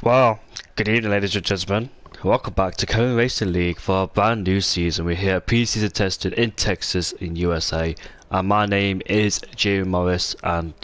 Well, good evening, ladies and gentlemen. Welcome back to Current Racing League for a brand new season. We're here pre-season tested in Texas, in USA, and my name is Jamie Morris. And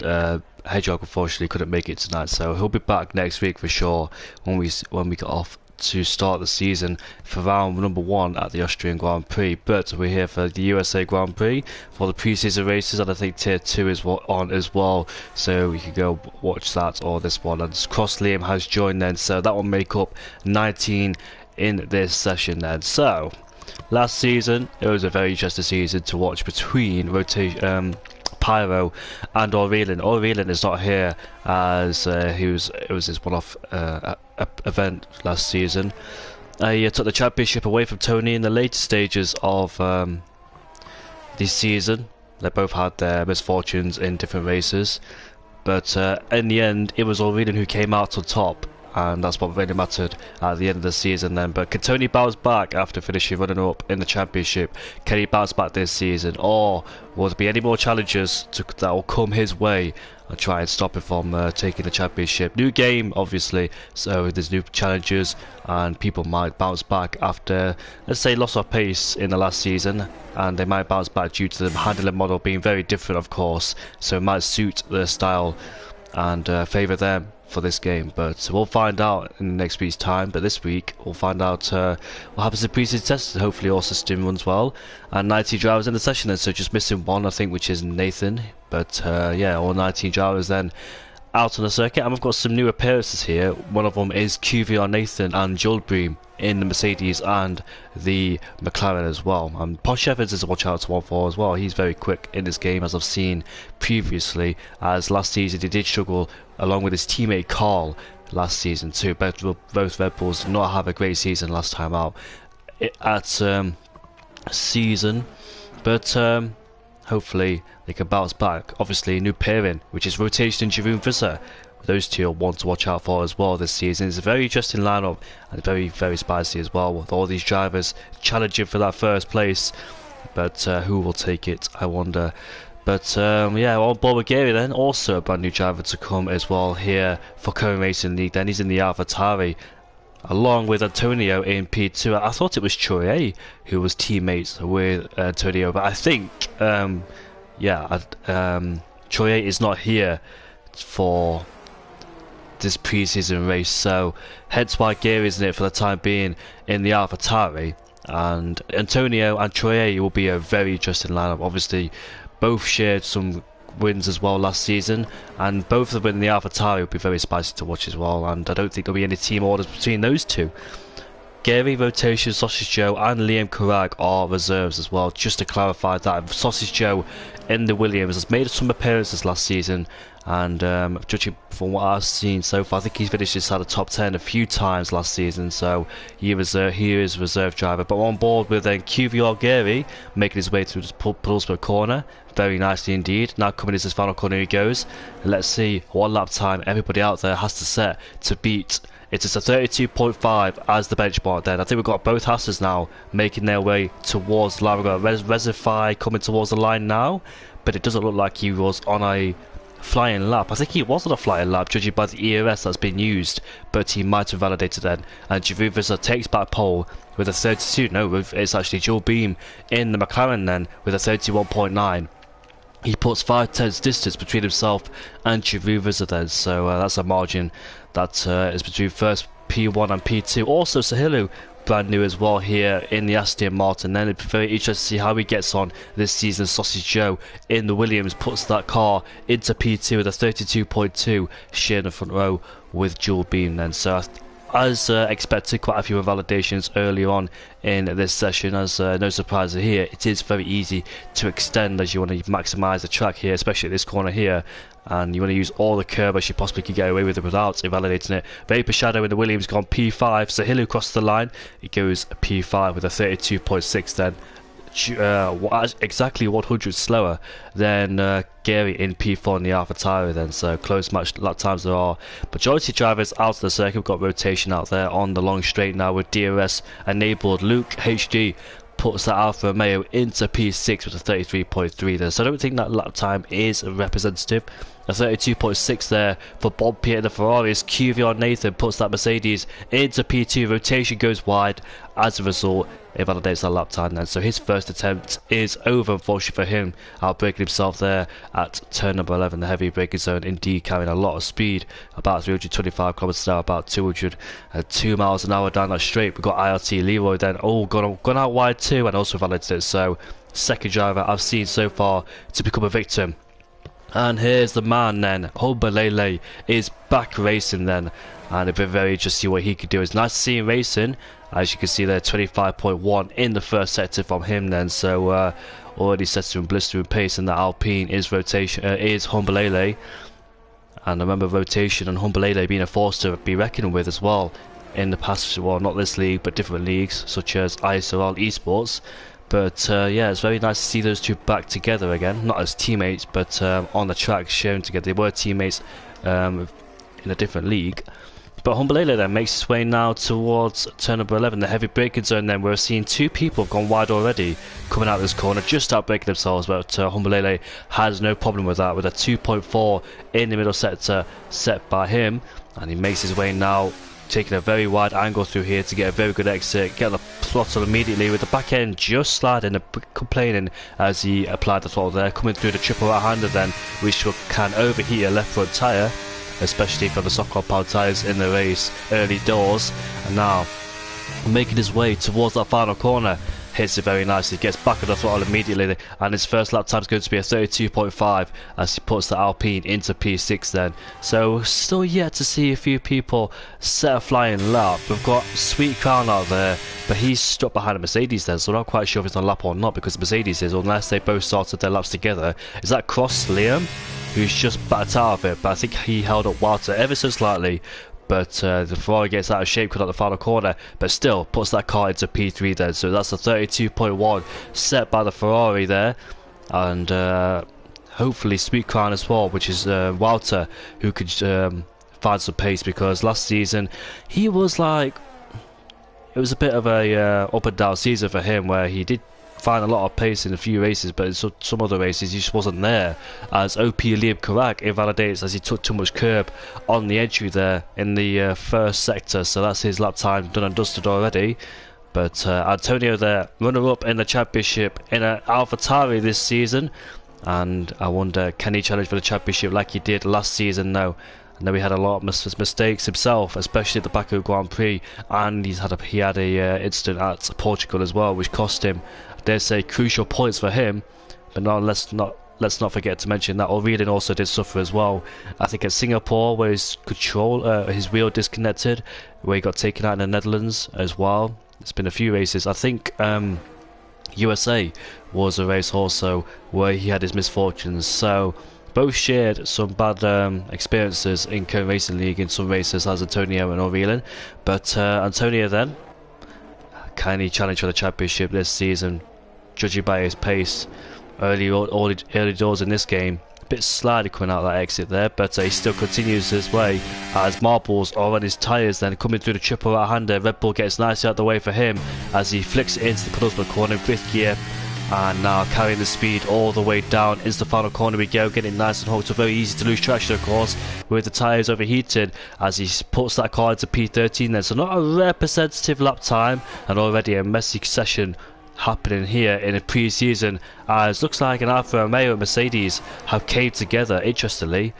Hedgehog unfortunately couldn't make it tonight, so he'll be back next week for sure when we get off to start the season for round number one at the Austrian Grand Prix. But we're here for the USA Grand Prix for the pre-season races, and I think Tier 2 is on as well, so we can go watch that or this one. And Cross Liam has joined then, so that will make up 19 in this session then. So last season it was a very interesting season to watch between Pyro and Aurelian. Aurelian is not here as it was his one-off event last season. He took the championship away from Tony in the later stages of this season. They both had their misfortunes in different races, but in the end it was Aurelian who came out on top, and that's what really mattered at the end of the season then. But can Tony bounce back after finishing running up in the championship? Can he bounce back this season, or will there be any more challenges that will come his way and try and stop him from taking the championship? New game obviously, so there's new challenges and people might bounce back after, let's say, loss of pace in the last season, and they might bounce back due to the handling model being very different, of course, so it might suit their style and favour them for this game. But we'll find out in next week's time. But this week we'll find out what happens in pre-season tests. Hopefully all system runs well, and 19 drivers in the session then, so just missing one I think, which is Nathan. But yeah, all 19 drivers then out on the circuit, and we've got some new appearances here. One of them is QVR Nathan and Joel Bream in the Mercedes and the McLaren as well. And Posh Evans is a watch out to 1-4 as well. He's very quick in this game, as I've seen previously, as last season he did struggle along with his teammate Carl last season too. Both Red Bulls did not have a great season last time out at season, but hopefully they can bounce back. Obviously a new pairing, which is Rotation and Jeroen Visser. Those two are one to watch out for as well this season. It's a very interesting lineup and very spicy as well, with all these drivers challenging for that first place. But who will take it, I wonder. But yeah, on board with Gary then, also a brand new driver to come as well here for Current Racing League. Then he's in the AlphaTauri along with Antonio in P2. I thought it was Troye who was teammates with Antonio, but I think yeah, Troye is not here for this pre-season race, so hence why Gary is in it for the time being in the AlphaTauri. And Antonio and Troye will be a very interesting lineup. Obviously both shared some wins as well last season, and both of them in the AlphaTauri will be very spicy to watch as well, and I don't think there'll be any team orders between those two. Gary, Rotation, Sausage Joe and Liam Karag are reserves as well, just to clarify that. Sausage Joe in the Williams has made some appearances last season, and judging from what I've seen so far, I think he's finished inside the top 10 a few times last season, so he is a reserve driver. But on board with QVR Gary, making his way through the Pullsburg corner very nicely indeed. Now coming into his final corner he goes. Let's see what lap time everybody out there has to set to beat. It is a 32.5 as the benchmark then. I think we've got both Hasses now making their way towards the line. We've got Resify coming towards the line now, but it doesn't look like he was on a flying lap. I think he was on a flying lap judging by the ERS that's been used, but he might have validated then. And Jeroen Visser takes back pole with a 32. No, it's actually Joel Beam in the McLaren then with a 31.9. He puts 5/10 distance between himself and Jeroen Visser then, so that's a margin that is between first P1 and P2. Also Sahilu, brand new as well here in the Aston Martin. Then it'd be very interesting to see how he gets on this season. Sausage Joe in the Williams puts that car into P2 with a 32.2, sharing the front row with Joel Beam then. So as expected, quite a few validations early on in this session, as no surprise here, it is very easy to extend as you want to maximise the track here, especially at this corner here, and you want to use all the curb as you possibly can get away with it without invalidating it. Vapor Shadow in the Williams gone P5, Sahilu crosses the line, it goes P5 with a 32.6 then. Exactly 100 slower than Gary in P4 in the AlphaTauri then, so close match lap times there are. Majority drivers out of the circuit. We've got Rotation out there on the long straight now with DRS enabled. Luke HG puts that Alfa Romeo into P6 with a 33.3 there, so I don't think that lap time is representative A 32.6 there for Bob Pierre the Ferraris. QVR Nathan puts that Mercedes into P2. Rotation goes wide. As a result, it validates that lap time then. So his first attempt is over, unfortunately for him. Outbraking himself there at turn number 11, the heavy braking zone. Indeed, carrying a lot of speed, about 325 kilometers an hour, about 202 miles an hour down that straight. We've got IRT Leroy then. Oh, gone out wide too, and also validated it. So second driver I've seen so far to become a victim. And here's the man then, Hobalele is back racing then, and it'll be very interesting to see what he could do. It's nice to see him racing, as you can see there, 25.1 in the first sector from him then, so already sets him blistering pace, and the Alpine is rotation, is Hobalele, and remember rotation and Hobalele being a force to be reckoned with as well in the past, well not this league but different leagues such as ISRL Esports. But yeah, it's very nice to see those two back together again, not as teammates, but on the track sharing together. They were teammates in a different league. But Hobalele then makes his way now towards turn number 11, the heavy braking zone. Then we're seeing two people have gone wide already coming out of this corner, just outbraking themselves. But Hobalele has no problem with that, with a 2.4 in the middle sector set by him, and he makes his way now, taking a very wide angle through here to get a very good exit, get the throttle immediately with the back end just sliding and complaining as he applied the throttle there, coming through the triple right hander then, which can overheat a left front tyre, especially for the soft compound tyres in the race early doors. And now making his way towards that final corner, hits it very nicely, gets back on the throttle immediately, and his first lap time is going to be a 32.5 as he puts the Alpine into P6 then. So still yet to see a few people set a flying lap. We've got Sweet Crown out there, but he's stuck behind a Mercedes then, so we're not quite sure if he's on lap or not, because the Mercedes is, unless they both started their laps together. Is that Cross Liam, who's just backed out of it? But I think he held up Walter ever so slightly. But the Ferrari gets out of shape cut out the final corner, but still puts that car into P3 then. So that's a 32.1 set by the Ferrari there, and hopefully Sweet Crown as well, which is Walter, who could find some pace, because last season he was like, it was a bit of a up and down season for him, where he did find a lot of pace in a few races, but in some other races he just wasn't there, as OP Liam Karak invalidates as he took too much curb on the entry there in the first sector. So that's his lap time done and dusted already. But Antonio there, runner-up in the championship in an AlphaTauri this season, and I wonder, can he challenge for the championship like he did last season? No. I know he had a lot of mistakes himself, especially at the Baku Grand Prix, and he had a incident at Portugal as well, which cost him, I dare say, crucial points for him. But no, let's not forget to mention that Aurelien also did suffer as well. I think at Singapore, where his his wheel disconnected, where he got taken out in the Netherlands as well. It's been a few races. I think USA was a race also where he had his misfortunes. So both shared some bad experiences in Cone Racing League in some races, as Antonio and Aurelien. But Antonio then, can he challenge for the championship this season? Judging by his pace early doors in this game, a bit slightly coming out of that exit there, but he still continues his way as marbles are on his tyres then, coming through the triple right hander. Red Bull gets nicely out of the way for him as he flicks it into the penultimate corner in 5th gear. And now carrying the speed all the way down into the final corner we go, getting nice and hot. So very easy to lose traction, of course, with the tyres overheated as he puts that car into P13 then. So not a representative lap time, and already a messy session happening here in a pre-season, as looks like an Alfa Romeo and Mercedes have came together, interestingly.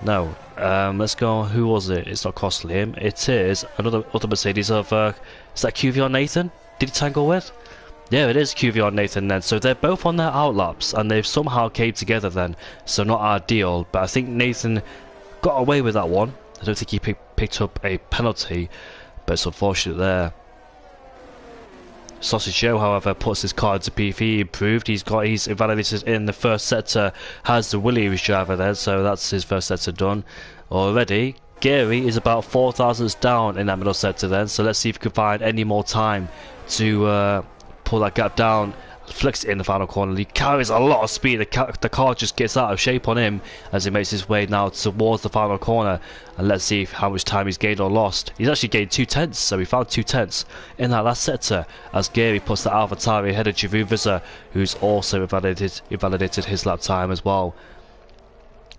No, let's go, who was it? It's not costly him, it is other Mercedes of, is that QVR Nathan? Did he tangle with? Yeah, it is QVR Nathan then. So they're both on their outlaps, and they've somehow came together then. So not ideal, but I think Nathan got away with that one. I don't think he picked up a penalty, but it's unfortunate there. Sausage Joe, however, puts his car into P3, improved. He's invalidated in the first sector, has the Williams driver there, so that's his first sector done already. Gary is about 4 thousandths down in that middle sector then, so let's see if we can find any more time to pull that gap down. Flicks it in the final corner. He carries a lot of speed. The car just gets out of shape on him as he makes his way now towards the final corner. And let's see how much time he's gained or lost. He's actually gained 2 tenths, so he found 2 tenths in that last sector as Gary puts the AlphaTauri ahead of Javu Vizza, who's also invalidated his lap time as well.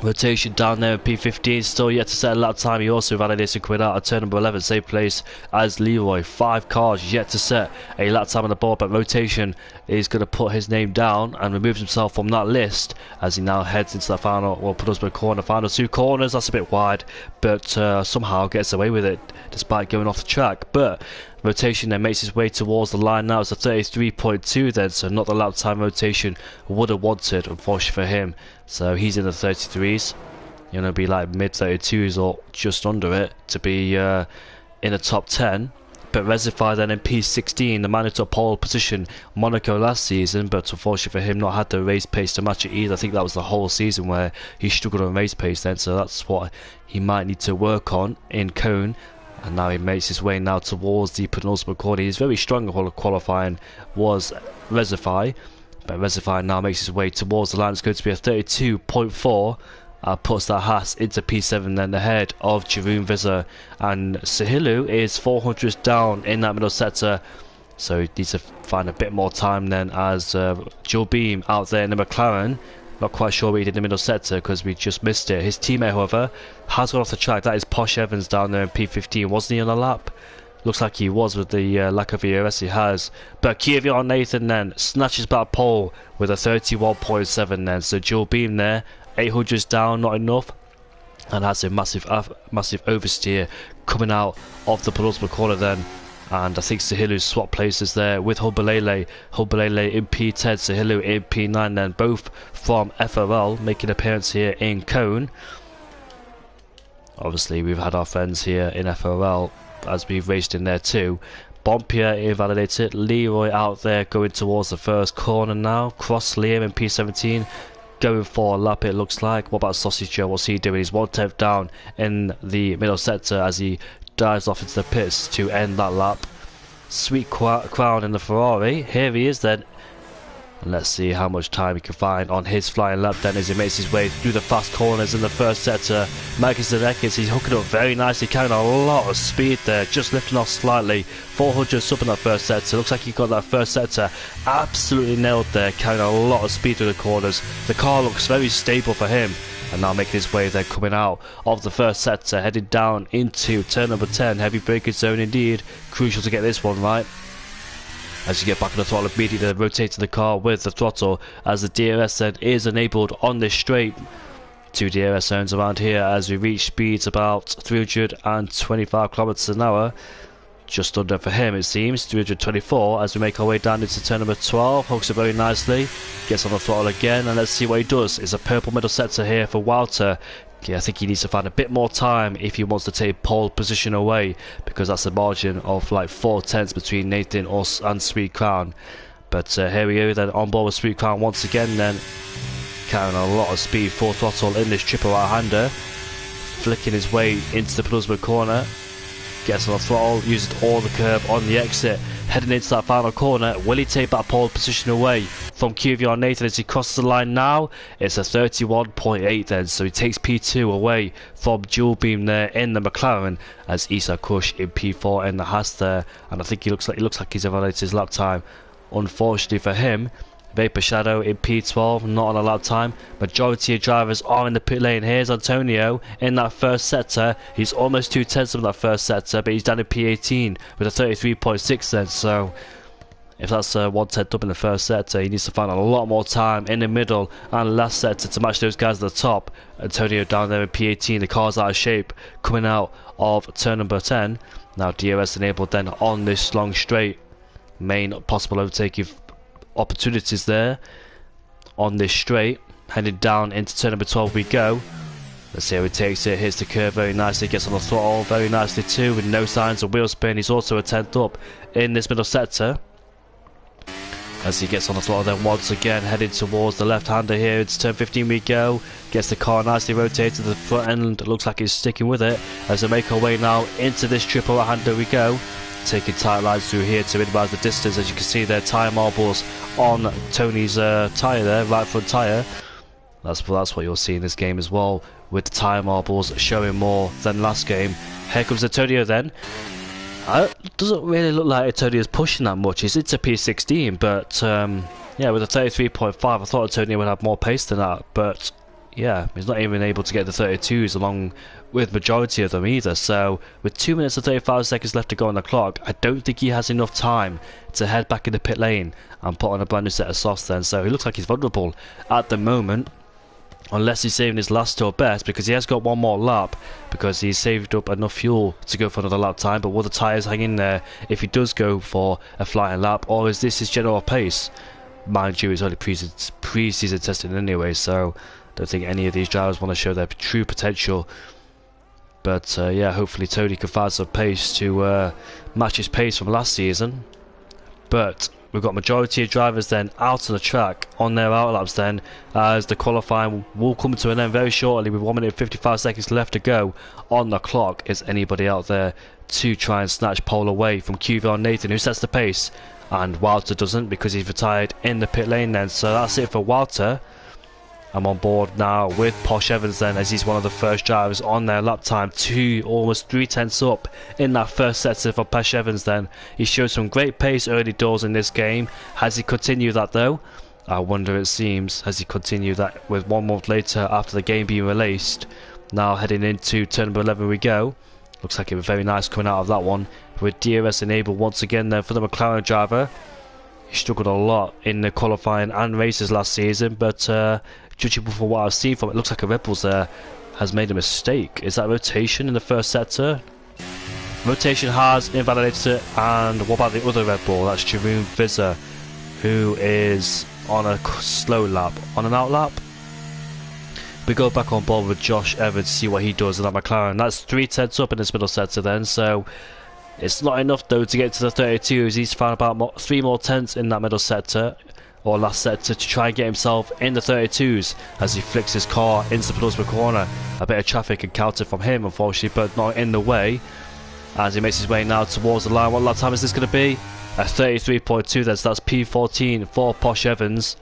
Rotation down there in P15, still yet to set a lap time. He also validated quid out at turn number 11, same place as Leroy. 5 cars yet to set a lap time on the board, but Rotation is going to put his name down and removes himself from that list as he now heads into the final, well, penultimate corner. Final 2 corners, that's a bit wide, but somehow gets away with it despite going off the track. But Rotation then makes his way towards the line now. It's a 33.2 then, so not the lap time Rotation would have wanted, unfortunately for him. So he's in the 33s. You're going to be like mid 32s or just under it to be in the top 10. But Resify then in P16, the man who took pole position Monaco last season, but unfortunately for him not had the race pace to match it either. I think that was the whole season where he struggled on race pace then, so that's what he might need to work on in Cone. And now he makes his way now towards the penultimate corner. He's very strong in qualifying, was Resify. But Resify now makes his way towards the line. It's going to be a 32.4. Puts that Haas into P7 then ahead of Jeroen Visser. And Sahilu is 400 down in that middle sector. So he needs to find a bit more time then as Joe Beam out there in the McLaren. Not quite sure what he did in the middle sector because we just missed it. His teammate, however, has gone off the track. That is Posh Evans down there in P15. Wasn't he on the lap? Looks like he was with the lack of ERS he has. But Kvyat Nathan then snatches back pole with a 31.7 then. So Joel Beam there, 800s down, not enough. And has a massive oversteer coming out of the penultimate corner then. And I think Sahilu swapped places there with Hubbalele. Hubbalele in P10, Sahilu in P9 then. Both from FRL making an appearance here in Cone. Obviously we've had our friends here in FRL as we've raced in there too. Bompier invalidated. Leroy out there going towards the first corner now. Cross Liam in P17 going for a lap it looks like. What about Sausage Joe? What's he doing? He's 1/10 down in the middle sector as he dives off into the pits to end that lap. Sweet Crown in the Ferrari. Here he is then. And let's see how much time he can find on his flying lap then as he makes his way through the fast corners in the first sector. Marcus Zanekis, he's hooking up very nicely, carrying a lot of speed there, just lifting off slightly. 400 up in that first sector. Looks like he got that first sector absolutely nailed there, carrying a lot of speed through the corners. The car looks very stable for him. And now making his way there, coming out of the first sector, headed down into turn number 10. Heavy braking zone indeed. Crucial to get this one right. As you get back on the throttle immediately, rotating the car with the throttle as the DRS then is enabled on this straight. 2 DRS zones around here as we reach speeds about 325 kilometers an hour. Just under for him it seems, 324 as we make our way down into turn number 12. Hooks it very nicely, gets on the throttle again, and let's see what he does. It's a purple middle sector here for Walter. Okay, I think he needs to find a bit more time if he wants to take pole position away, because that's a margin of like 4/10 between Nathan and Sweet Crown. But here we go then, on board with Sweet Crown once again then, carrying a lot of speed, full throttle in this triple right-hander, flicking his way into the penultimate corner, gets on the throttle, uses all the curve on the exit, heading into that final corner. Will he take that pole position away from Kvyat Nathan as he crosses the line now? It's a 31.8 then, so he takes P2 away from Dual Beam there in the McLaren as Isa Kush in P4 in the Haas there, and I think he looks like he's evaluated his lap time. Unfortunately for him, Vapor Shadow in P12, not on a lap time. Majority of drivers are in the pit lane. Here's Antonio in that first sector. He's almost 2/10 of that first sector, but he's down in P18 with a 33.6 then. So if that's 1/10 up in the first sector, he needs to find a lot more time in the middle and last sector to match those guys at the top. Antonio down there in P18, the car's out of shape coming out of turn number 10. Now DRS enabled then on this long straight. Main possible overtaking opportunities there on this straight. Headed down into turn number 12 we go. Let's see how he takes it. Hits the curve very nicely, gets on the throttle very nicely too with no signs of wheel spin. He's also a 10th up in this middle sector as he gets on the throttle then once again, heading towards the left-hander here. It's turn 15 we go. Gets the car nicely rotated. The front end looks like it's sticking with it as they make our way now into this triple right-hander we go. Taking tight lines through here to minimize the distance. As you can see there, tyre marbles on Tony's tyre there, right front tyre. That's what you'll see in this game as well, with the tyre marbles showing more than last game. Here comes Antonio then. Doesn't really look like Antonio's pushing that much. He's into P16, but yeah, with a 33.5, I thought Antonio would have more pace than that. But yeah, he's not even able to get the 32s along with majority of them either. So with 2 minutes and 35 seconds left to go on the clock, I don't think he has enough time to head back in the pit lane and put on a brand new set of softs then. So he looks like he's vulnerable at the moment, unless he's saving his last tour best, because he has got one more lap, because he's saved up enough fuel to go for another lap time. But will the tyres hang in there if he does go for a flying lap, or is this his general pace? Mind you, it's only pre-season testing anyway, so I don't think any of these drivers want to show their true potential. But yeah, hopefully Tony can find some pace to match his pace from last season. But we've got majority of drivers then out on the track on their outlaps then, as the qualifying will come to an end very shortly with 1 minute and 55 seconds left to go on the clock. Is anybody out there to try and snatch pole away from QVR Nathan, who sets the pace? And Walter doesn't, because he's retired in the pit lane then. So that's it for Walter. I'm on board now with Posh Evans then, as he's one of the first drivers on their lap time, almost 3/10 up in that first sector for Posh Evans then. He showed some great pace early doors in this game. Has he continued that though? I wonder, it seems. Has he continued that with 1 month later after the game being released? Now heading into turn number 11 we go. Looks like it was very nice coming out of that one, with DRS enabled once again there for the McLaren driver. He struggled a lot in the qualifying and races last season, but judging from what I've seen from it, looks like a Red Bulls there has made a mistake. Is that rotation in the first sector? Rotation has invalidated it. And what about the other Red Bull? That's Jeroen Visser, who is on a slow lap, on an out lap. We go back on board with Josh Evans to see what he does in that McLaren. That's 3/10 up in this middle sector then, so it's not enough though to get to the 32s. He's found about 3 more tenths in that middle sector, or last sector, to try and get himself in the 32s as he flicks his car into the penultimate corner. A bit of traffic encountered from him, unfortunately, but not in the way, as he makes his way now towards the line. What lap time is this going to be? A 33.2 then, so that's P14 for Posh Evans.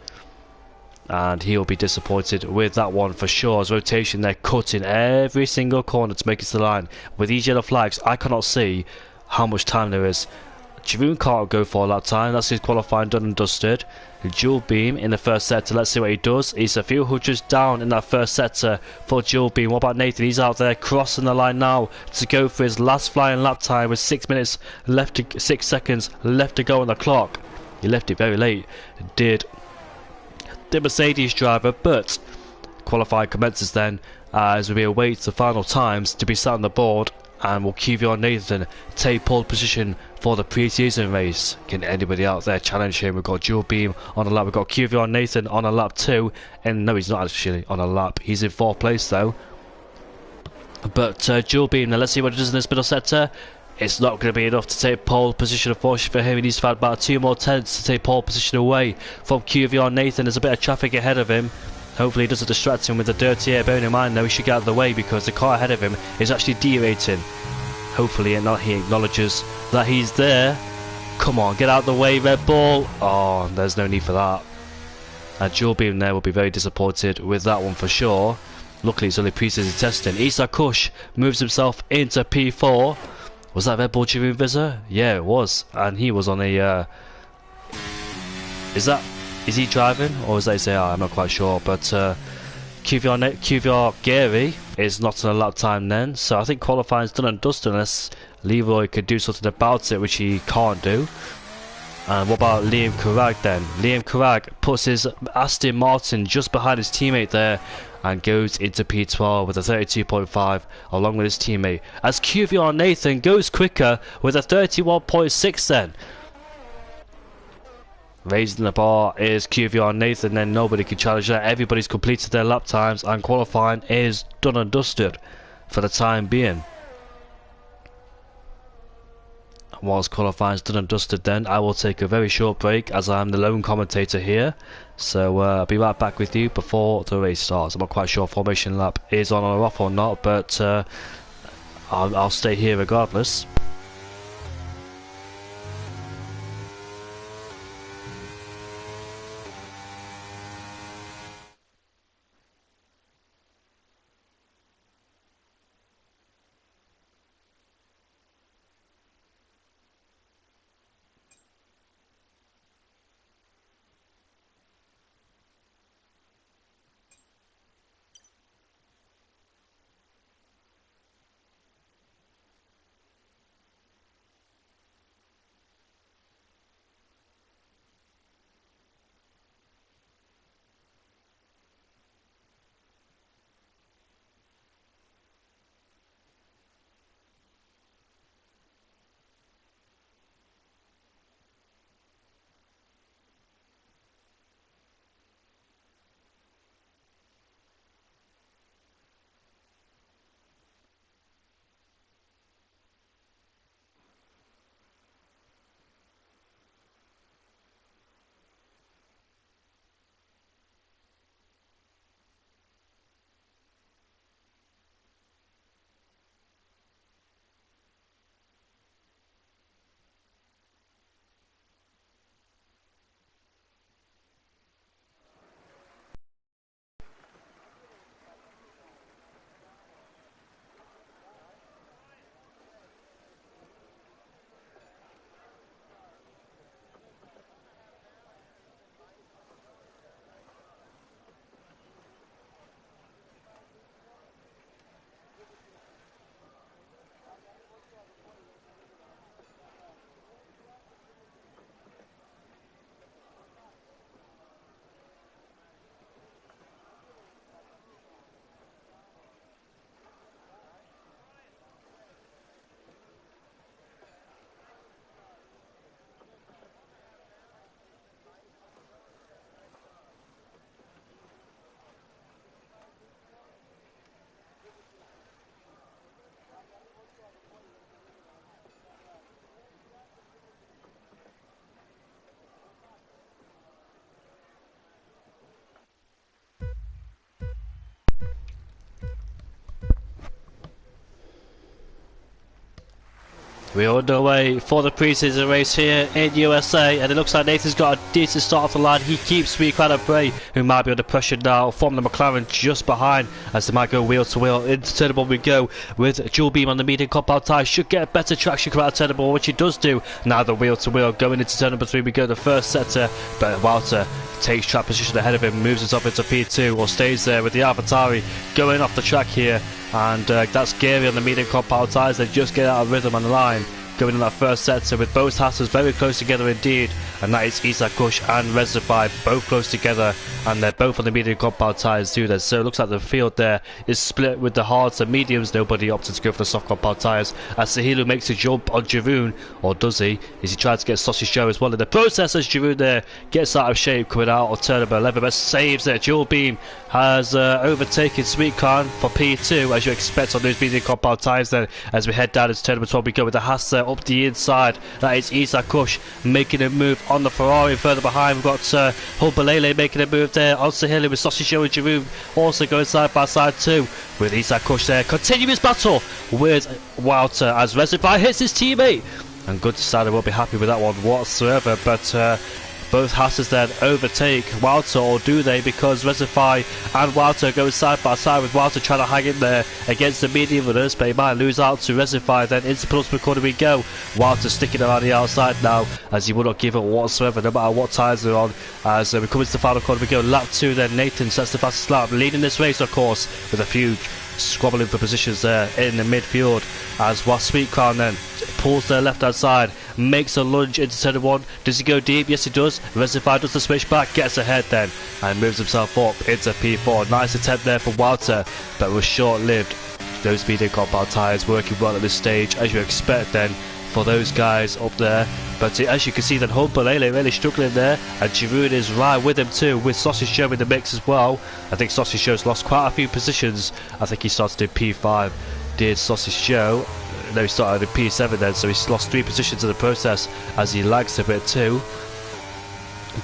And he'll be disappointed with that one for sure. As rotation, they're cutting every single corner to make it to the line. With these yellow flags, I cannot see how much time there is. Jeroen can't go for a lap time. That's his qualifying done and dusted. Dual beam in the first sector. Let's see what he does. He's a few hundreds down in that first sector for dual beam. What about Nathan? He's out there crossing the line now to go for his last flying lap time with 6 minutes left to 6 seconds left to go on the clock. He left it very late. Did the Mercedes driver, but qualifying commences then as we await the final times to be set on the board. And will QVR Nathan take pole position for the pre-season race? Can anybody out there challenge him? We've got dual beam on a lap. We've got QVR Nathan on a lap 2. And no, he's not actually on a lap. He's in 4th place though. But dual beam, now let's see what it does in this middle sector. It's not going to be enough to take pole position, unfortunately for him. He needs to find about 2 more tenths to take pole position away from QVR Nathan. There's a bit of traffic ahead of him. Hopefully it doesn't distract him with the dirty air. Bearing in mind though, he should get out of the way because the car ahead of him is actually derating. Hopefully he acknowledges that he's there. Come on, get out of the way, Red Bull. Oh, there's no need for that. And dual beam there will be very disappointed with that one for sure. Luckily it's only pre-season testing. Isa Kush moves himself into P4. Was that Red Bull Jeroen Visser? Yeah, it was. And he was on a... Is he driving, or is that his AR? I'm not quite sure, but QVR Gary is not on a lap time then, so I think qualifying's done and dusted unless Leroy could do something about it, which he can't do. And what about Liam Carrag then? Liam Carrag puts his Aston Martin just behind his teammate there and goes into P12 with a 32.5 along with his teammate, as QVR Nathan goes quicker with a 31.6 then. Raising the bar is QVR Nathan, then nobody can challenge that. Everybody's completed their lap times and qualifying is done and dusted for the time being. Whilst qualifying is done and dusted then, I will take a very short break as I'm the lone commentator here. So I'll be right back with you before the race starts. I'm not quite sure if formation lap is on or off or not, but I'll stay here regardless. We're underway for the pre-season race here in USA, and it looks like Nathan's got a decent start off the line. He keeps Sweetcrown at bay, who might be under pressure now from the McLaren just behind, as they might go wheel to wheel. Into turn one we go with dual beam on the medium compound tyre. Should get better traction coming out of turn one, which he does do. Now the wheel to wheel going into turn number 3 we go. The first sector, but Walter takes track position ahead of him, moves himself into P2 or stays there with the AlphaTauri going off the track here. And that's Gary on the medium compound tyres. They just get out of rhythm on the line going in that first sector, with both Hassers very close together indeed, and that is Isaac Kush and Reservoir both close together, and they're both on the medium compound tyres too there. So it looks like the field there is split with the hards and mediums. Nobody opted to go for the soft compound tyres, as Sahilu makes a jump on Jeroen, or does he? Is he trying to get Sausage Joe as well in the process, as Jeroen there gets out of shape coming out of turn number 11, but saves it. Dual beam has overtaken Sweetcrown for P2, as you expect on those medium compound tyres then. As we head down into turn number 12 we go with the Haas there up the inside. That is Isaac Kush making a move on the Ferrari. Further behind we've got Humbalele making a move there on Sahilu, with Sausage Joe and Jeroen also going side by side too, with Isaac Kush there. Continuous battle with Walter as Reservoir hits his teammate, and good to say I won't be happy with that one whatsoever, but both Hassers then overtake Walter, or do they? Because Reservoir and Walter go side by side, with Walter trying to hang in there against the medium runners, but he might lose out to Reservoir. Then into penultimate corner we go. Walter sticking around the outside now, as he will not give up whatsoever, no matter what tyres they're on. As we come into the final corner we go. Lap 2 then, Nathan sets the fastest lap, leading this race of course, with a few squabbling for positions there in the midfield, as Sweetcrown then pulls their left hand side, makes a lunge into turn 1. Does he go deep? Yes he does. Reservoir does the switch back, gets ahead then, and moves himself up into P4. Nice attempt there for Walter, but was short lived. Those medium compound tyres working well at this stage, as you expect then for those guys up there. But as you can see then, Humbalele really struggling there, and Jeroen is right with him too, with Sausage Joe in the mix as well. I think Sausage Joe's lost quite a few positions. I think he started in P5, did Sausage Joe. No, he started in P7 then, so he's lost 3 positions in the process as he lags a bit too.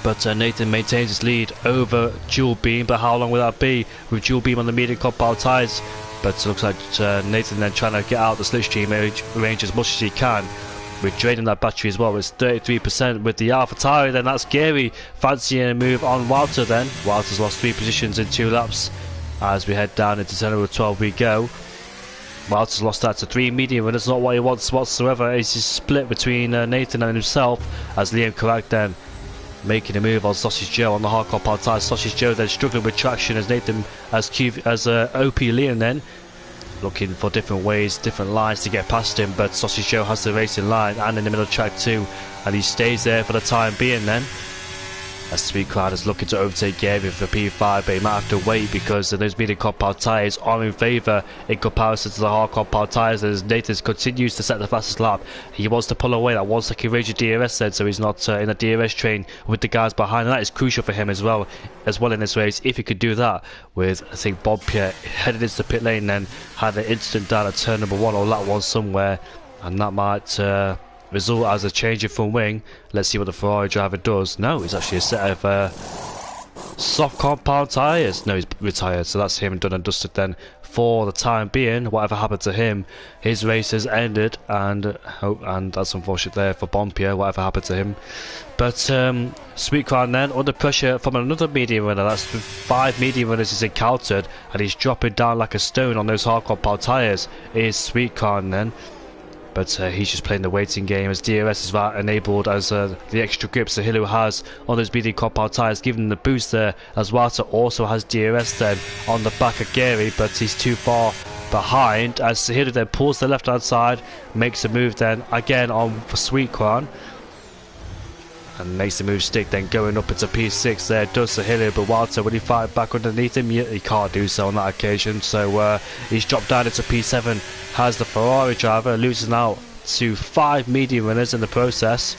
But Nathan maintains his lead over Dual Beam, but how long will that be with Dual Beam on the medium compound tyres? But it looks like Nathan then trying to get out the slipstream range as much as he can, with draining that battery as well. It's 33% with the AlphaTauri. Then that's Gary fancying a move on Walter then. Walter's lost 3 positions in 2 laps. As we head down into turn number 12 we go. Walter's lost that to 3 medium, and it's not what he wants whatsoever. It's just split between Nathan and himself, as Liam Correct then making a move on Sausage Joe on the hard compound tyre. Sausage Joe then struggling with traction, as Nathan as OP Liam then looking for different ways, different lines to get past him, but Sausage Joe has the racing line and in the middle of track 2, and he stays there for the time being then. As Sweetcrown is looking to overtake Gary for P5, but he might have to wait because those medium compound tyres are in favour in comparison to the hard compound tyres. As Nathan continues to set the fastest lap, he wants to pull away that 1 second range of DRS then, so he's not in a DRS train with the guys behind, and that is crucial for him as well in this race, if he could do that. With I think Bob Pierre headed into the pit lane, then had an instant down at turn number 1 or lap 1 somewhere, and that might result as a change in front wing. Let's see what the Ferrari driver does. No, it's actually a set of soft compound tyres. No, he's retired, so that's him done and dusted then for the time being. Whatever happened to him, his race has ended, and that's unfortunate there for Bompier, whatever happened to him. But Sweetcrown then under pressure from another medium runner. That's 5 medium runners he's encountered, and he's dropping down like a stone on those hard compound tyres. Is Sweetcrown then. But he's just playing the waiting game, as DRS is enabled, as the extra grip Sahilu has on those medium compound tyres, giving him the boost there, as Walter also has DRS then on the back of Gary, but he's too far behind, as Sahilu then pulls the left hand side, makes a move then again on Sweetcrown, and makes the move stick, then going up into P6 there does Sahilu, but Walter, will he fight back underneath him? He can't do so on that occasion, so he's dropped down into P7, has the Ferrari driver, losing out to 5 medium runners in the process,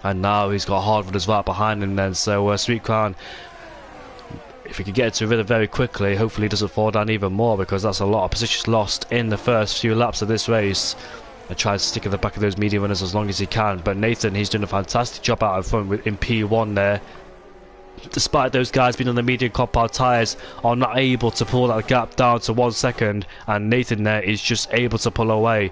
and now he's got hard runners right behind him then, so Sweetcrown, if he can get into rhythm very quickly, hopefully he doesn't fall down even more, because that's a lot of positions lost in the first few laps of this race. And tries to stick in the back of those medium runners as long as he can, but Nathan, he's doing a fantastic job out in front in P1 there. Despite those guys being on the medium compound tyres, are not able to pull that gap down to 1 second, and Nathan there is just able to pull away.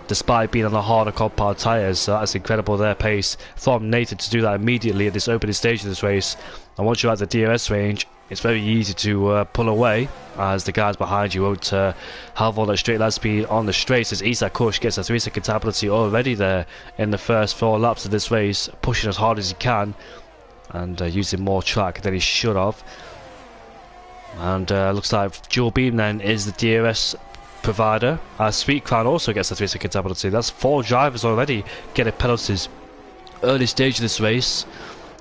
despite being on the harder compound tyres. So that's incredible their pace from Nathan to do that immediately at this opening stage of this race. And once you're at the DRS range, it's very easy to pull away, as the guys behind you won't have all that straight line speed on the straights, as Isak Kush gets a 3-second time penalty already there in the first 4 laps of this race, pushing as hard as he can and using more track than he should have. And looks like Dual Beam then is the DRS provider. Sweet Crown also gets a 3-second time penalty. That's 4 drivers already getting penalties early stage of this race,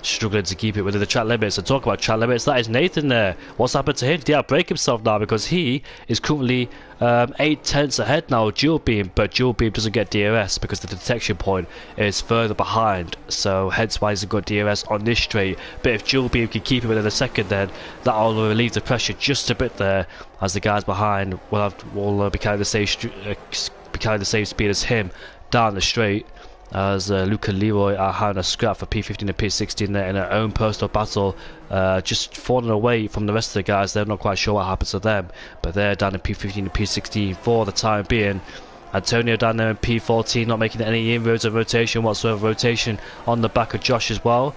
struggling to keep it within the track limits. And talk about track limits, that is Nathan there. What's happened to him? Did he outbrake himself now? Because he is currently 8 tenths ahead now of Dual Beam, but Dual Beam doesn't get DRS because the detection point is further behind, so hence why he's got DRS on this straight. But if Dual Beam can keep it within a second, then that'll relieve the pressure just a bit there, as the guys behind will be carrying the same speed as him down the straight, as Luca and Leroy are having a scrap for P15 and P16 there in their own personal battle, just falling away from the rest of the guys. They're not quite sure what happens to them, but they're down in P15 and P16 for the time being. Antonio down there in P14, not making any inroads of rotation whatsoever. Rotation on the back of Josh as well.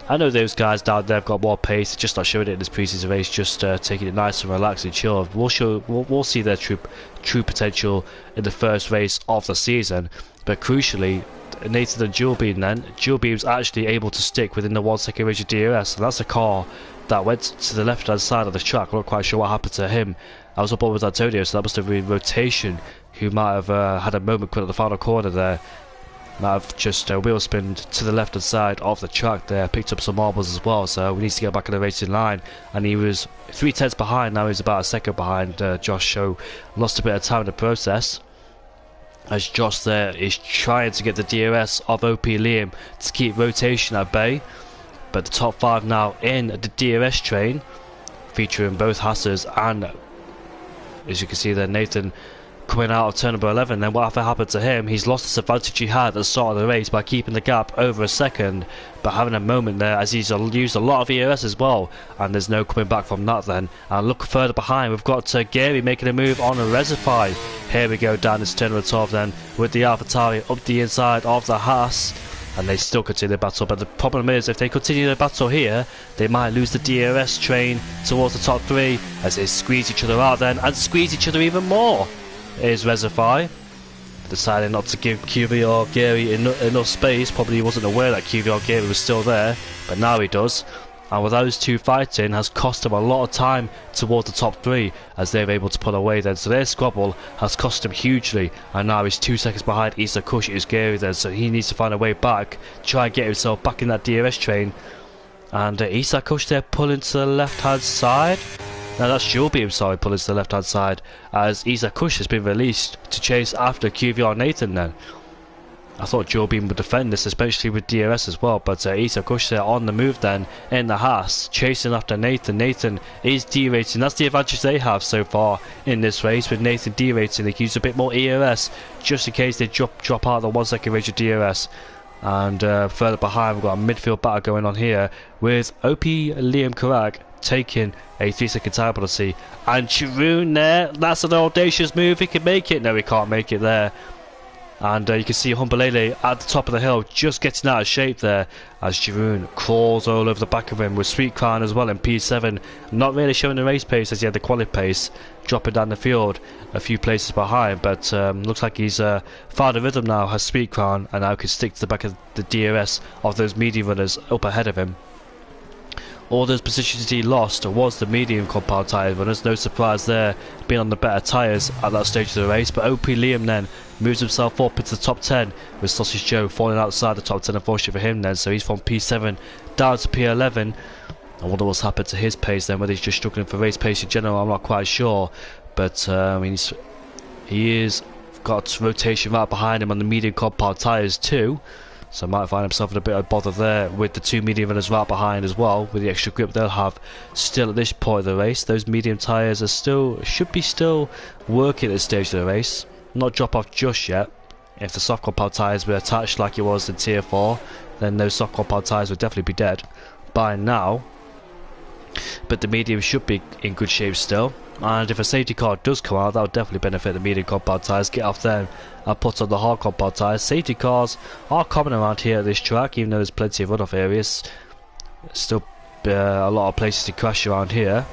I know those guys down there have got more pace, just not showing it in this preseason race, just taking it nice and relaxed and chill. We'll see their true potential in the first race of the season. But crucially, Nathan and Dual Beam then, Dual Beam's actually able to stick within the 1-second range of DRS, and that's a car that went to the left hand side of the track. I'm not quite sure what happened to him. I was up on with Antonio, so that must have been Rotation, who might have had a moment quick at the final corner there. Might have just wheel spinned to the left hand side of the track there, picked up some marbles as well, so we need to get back in the racing line. And he was 3 tenths behind, now he's about a second behind Josh, so lost a bit of time in the process, as Josh there is trying to get the DRS of OP Liam to keep Rotation at bay. But the top 5 now in the DRS train, featuring both Hassers and, as you can see there, Nathan coming out of turn number 11. Then whatever happened to him, he's lost this advantage he had at the start of the race by keeping the gap over a second, but having a moment there as he's used a lot of ERS as well, and there's no coming back from that then. And look further behind, we've got Gary making a move on a Reservoir. Here we go down this turn number 12 then, with the AlphaTauri up the inside of the Haas, and they still continue the battle. But the problem is, if they continue the battle here, they might lose the DRS train towards the top 3, as they squeeze each other out then, and squeeze each other even more. Is Reservoir deciding not to give QVR Gary enough space. Probably wasn't aware that QVR Gary was still there, but now he does. And with those two fighting, has cost him a lot of time towards the top 3, as they're able to pull away then. So their squabble has cost him hugely, and now he's 2 seconds behind Isak Kush, who's Gary then, so he needs to find a way back, try and get himself back in that DRS train. And Isak Kush there pulling to the left hand side. Now that's Dual Beam, sorry, pulling to the left hand side, as Isak Kush has been released to chase after QVR Nathan then. I thought Dual Beam would defend this, especially with DRS as well, but Isak Kush there on the move then in the Haas, chasing after Nathan. Nathan is derating. That's the advantage they have so far in this race. With Nathan derating, they can use a bit more ERS just in case they drop out the 1-second range of DRS. And further behind, we've got a midfield battle going on here with OP Liam Karak taking a 3-second time penalty, and Chiroon there, that's an audacious move. He can make it. No, he can't make it there. And you can see Humbalele at the top of the hill just getting out of shape there, as Chiroon crawls all over the back of him, with Sweet Crown as well in P7 not really showing the race pace as he had the quali pace, dropping down the field a few places behind. But looks like he's found a rhythm now, has Sweet Crown, and now can stick to the back of the DRS of those medium runners up ahead of him. All those positions he lost was the medium compound tyre runners. No surprise there, being on the better tyres at that stage of the race. But OP Liam then moves himself up into the top 10, with Sausage Joe falling outside the top 10, unfortunately for him then. So he's from P7 down to P11. I wonder what's happened to his pace then, whether he's just struggling for race pace in general, I'm not quite sure. But I mean, he is got rotation right behind him on the medium compound tyres too. So might find himself in a bit of bother there with the 2 medium runners right behind as well, with the extra grip they'll have still at this point of the race. Those medium tyres are should be still working at this stage of the race. Not drop off just yet. If the soft compound tyres were attached like it was in Tier 4, then those soft compound tyres would definitely be dead by now. but the medium should be in good shape still. And if a safety car does come out, that would definitely benefit the medium compound tyres. Get off them and put on the hard compound tyres. Safety cars are common around here at this track, even though there's plenty of runoff areas. Still a lot of places to crash around here.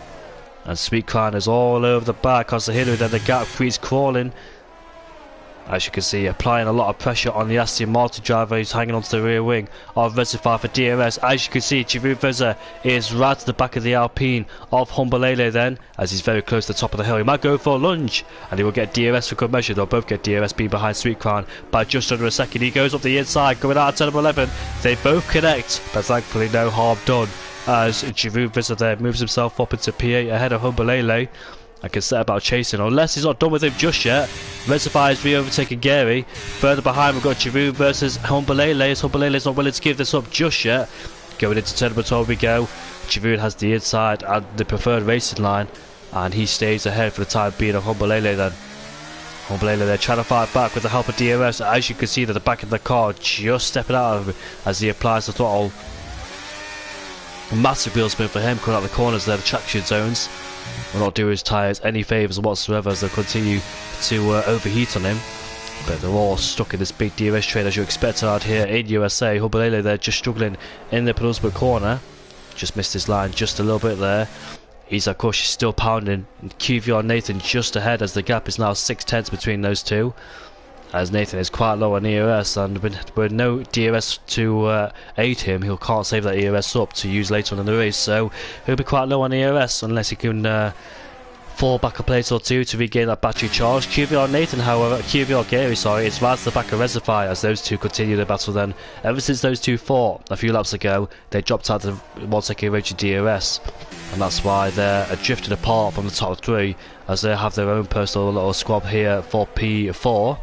And Sweet Crown is all over the back across the hill, then the gap freeze crawling. As you can see, applying a lot of pressure on the Aston Martin driver who's hanging onto the rear wing of Reservoir for DRS. As you can see, Jeroen Vizser is right to the back of the Alpine of Humbolele then, as he's very close to the top of the hill. He might go for a lunge, and he will get DRS for good measure. They'll both get DRS being behind Sweet Crown by just under a second. He goes up the inside, going out at turn number 11. They both connect, but thankfully no harm done, as Jeroen Vizser there moves himself up into P8 ahead of Humbolele. I can set about chasing, unless he's not done with him just yet. Reservoir is re-overtaking Gary. Further behind we've got Jeroen versus Humbolele, as Humbolele's not willing to give this up just yet. Going into turn number 12 we go. Jeroen has the inside and the preferred racing line, and he stays ahead for the time being of Humbolele then. Humbolele there trying to fight back with the help of DRS. As you can see, that the back of the car just stepping out of it as he applies the throttle. Massive wheel spin for him coming out the corners there, the traction zones. Will not do his tyres any favours whatsoever as they continue to overheat on him. But they're all stuck in this big DRS train as you expect out here in USA. Humbolele there just struggling in the penultimate corner. Just missed his line just a little bit there. Isaac Kush is still pounding. QVR Nathan just ahead as the gap is now 6/10 between those two. As Nathan is quite low on ERS, and with no DRS to aid him, he can't save that ERS up to use later on in the race, so he'll be quite low on ERS unless he can fall back a place or two to regain that battery charge. QVR Nathan, however, QVR Gary, sorry, is right to the back of Reservoir as those two continue their battle then. Ever since those two fought a few laps ago, they dropped out the 1 second range of DRS, and that's why they're drifted apart from the top three as they have their own personal little squad here for P4.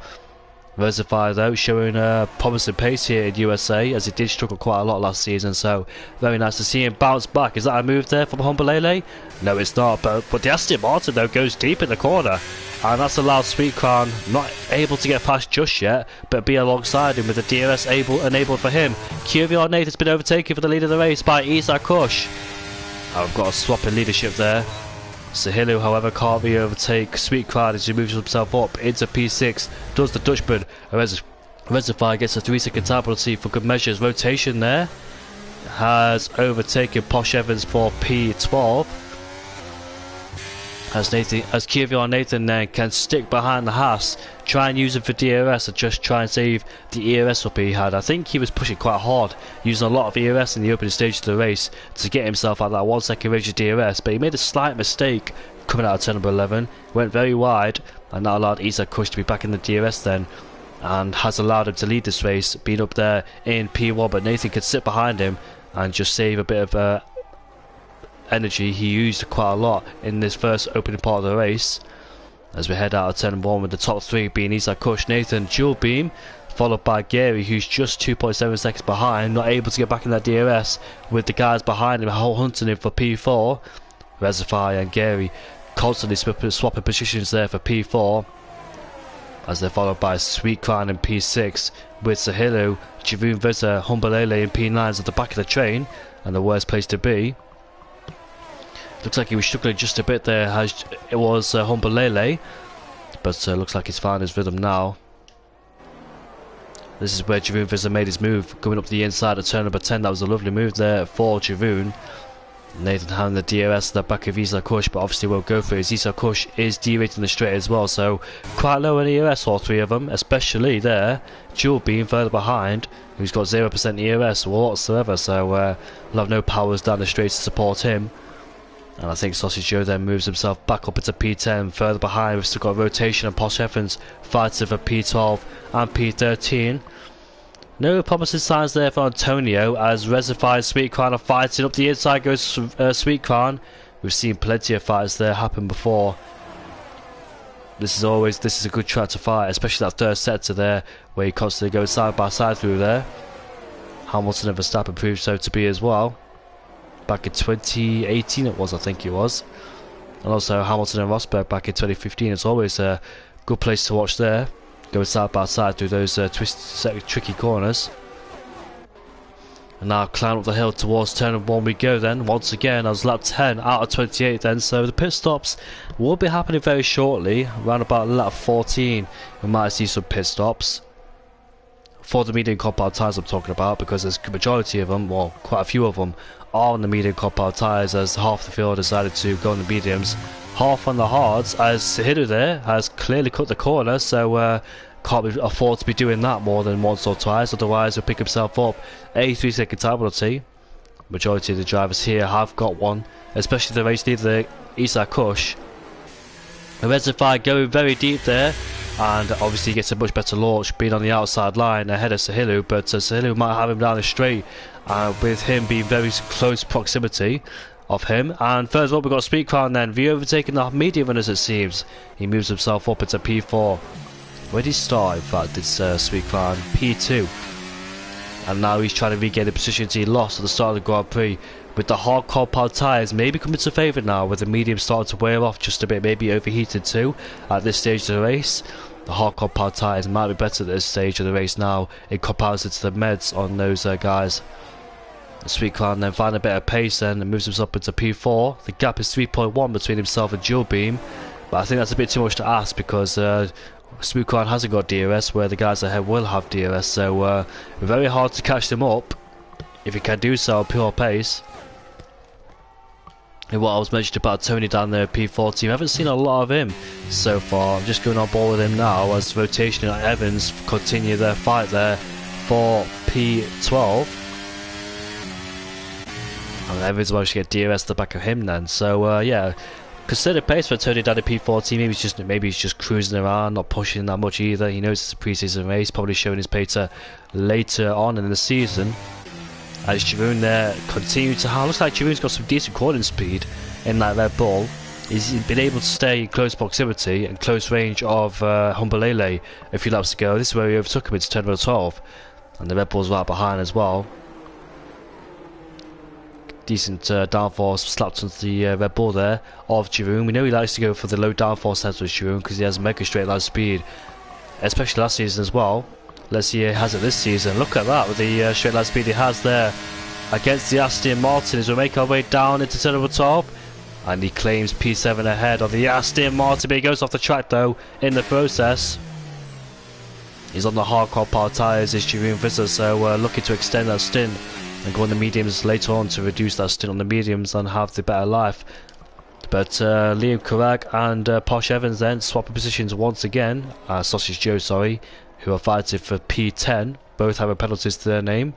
Reservoir though showing a promising pace here in USA as he did struggle quite a lot last season, so very nice to see him bounce back. Is that a move there from Humbolele? No, it's not, but the Aston Martin though goes deep in the corner, and that's allowed Sweet Crown not able to get past just yet, but be alongside him with the DRS enabled for him. QVR Nate has been overtaken for the lead of the race by Isaac Kush. I've got a swap in leadership there. Sahilu, however, can't re-overtake Sweet Crown as he moves himself up into P6. Does the Dutchman. Reservoir gets a 3-second time penalty for good measures. Rotation there. Has overtaken Posh Evans for P12. As QVR Nathan then can stick behind the Haas, try and use him for DRS, and just try and save the ERS up he had. I think he was pushing quite hard, using a lot of ERS in the opening stage of the race to get himself out that 1 second range of DRS, but he made a slight mistake coming out of turn number 11, went very wide, and that allowed Isaac Kush to be back in the DRS then, and has allowed him to lead this race, being up there in P1, but Nathan could sit behind him and just save a bit of energy he used quite a lot in this first opening part of the race. As we head out of turn 1 with the top three being Isaac Kush, Nathan, dual beam, followed by Gary, who's just 2.7 seconds behind, not able to get back in that DRS, with the guys behind him hunting him for P4. Reservoir and Gary constantly swapping positions there for P4, as they're followed by Sweet Crown in P6, with Sahilu, Jeroen Vizser, Humbolele in P9s at the back of the train, and the worst place to be. Looks like he was struggling just a bit there, as it was Humbolele, but looks like he's found his rhythm now. This is where Jeroen Vizser made his move, going up the inside of turn number 10. That was a lovely move there for Jeroen. Nathan having the DRS at the back of Isaac Kush, but obviously won't go for it. Isaac Kush is derating the straight as well, so quite low in ERS, all three of them, especially there. Jewel being further behind, who's got 0% ERS whatsoever, so we'll have no powers down the straight to support him. And I think Sausage Joe then moves himself back up into P10. Further behind, we've still got rotation and Posh Evans fighting for P12 and P13. No promising signs there for Antonio, as Reservoir and Sweet Crown are fighting. Up the inside goes Sweet Crown. We've seen plenty of fights there happen before. This is a good track to fight, especially that third sector there, where you constantly go side by side through there. Hamilton and Verstappen proved so to be as well. Back in 2018 it was, I think it was. And also Hamilton and Rosberg back in 2015. It's always a good place to watch there, going side by side through those tricky corners. And now climb up the hill towards turn 1 we go then. Once again, I was lap 10 out of 28 then, so the pit stops will be happening very shortly. Around about lap 14, we might see some pit stops. For the medium compound tyres I'm talking about, because there's a majority of them, well, quite a few of them, are on the medium compound tyres, as half the field decided to go on the mediums, half on the hards, as Sahiro there has clearly cut the corner, so can't afford to be doing that more than once or twice, otherwise he'll pick himself up a 3-second time penalty. Majority of the drivers here have got one, especially the race leader Isa Kush. The Reservoir going very deep there, and obviously he gets a much better launch being on the outside line ahead of Sahilu, but Sahilu might have him down the straight with him being very close proximity of him. And first of all, we've got Speed Crown then, overtaking the medium runners it seems. He moves himself up into P4. Where did he start? In fact, it's Sweet Clown P2, and now he's trying to regain the positions he lost at the start of the Grand Prix. With the hard compound tyres maybe coming to favour now, with the medium starting to wear off just a bit, maybe overheated too at this stage of the race. The hard compound tyres might be better at this stage of the race now in comparison to the meds on those guys. The Sweet Clown then finds a bit of pace then and moves himself into P4. The gap is 3.1 between himself and Dual Beam, but I think that's a bit too much to ask, because Smooth Crown hasn't got DRS, where the guys ahead will have DRS, so very hard to catch them up if you can do so at pure pace. And what I was mentioning about Tony down there, P4 team, I haven't seen a lot of him so far. I'm just going on board with him now as Rotation and Evans continue their fight there for P12. And Evans managed to get DRS at the back of him then, so yeah. Considered pace for Tony down at P14. Maybe he's just cruising around, not pushing that much either. He knows it's a pre-season race, probably showing his pace later on in the season. As Jeroen there continues to looks like Jeroen's got some decent cornering speed in that Red Bull. He's been able to stay in close proximity and close range of Humbalele a few laps ago. This is where he overtook him into turn 12, and the Red Bull's right behind as well. Decent downforce slapped onto the Red Bull there of Jeroen. We know he likes to go for the low downforce heads with Jeroen because he has mega straight line speed, especially last season as well. Let's see how he has it this season. Look at that with the straight line speed he has there against the Aston Martin as we make our way down into turn 12, and he claims P7 ahead of the Aston Martin, but he goes off the track though in the process. He's on the hardcore power tyres as Jeroen Visser, so looking to extend that stint and go on the mediums later on to reduce that stint on the mediums and have the better life. But Liam Carrag and Posh Evans then swapping positions once again. Sausage Joe, sorry, who are fighting for P10. Both have a penalties to their name.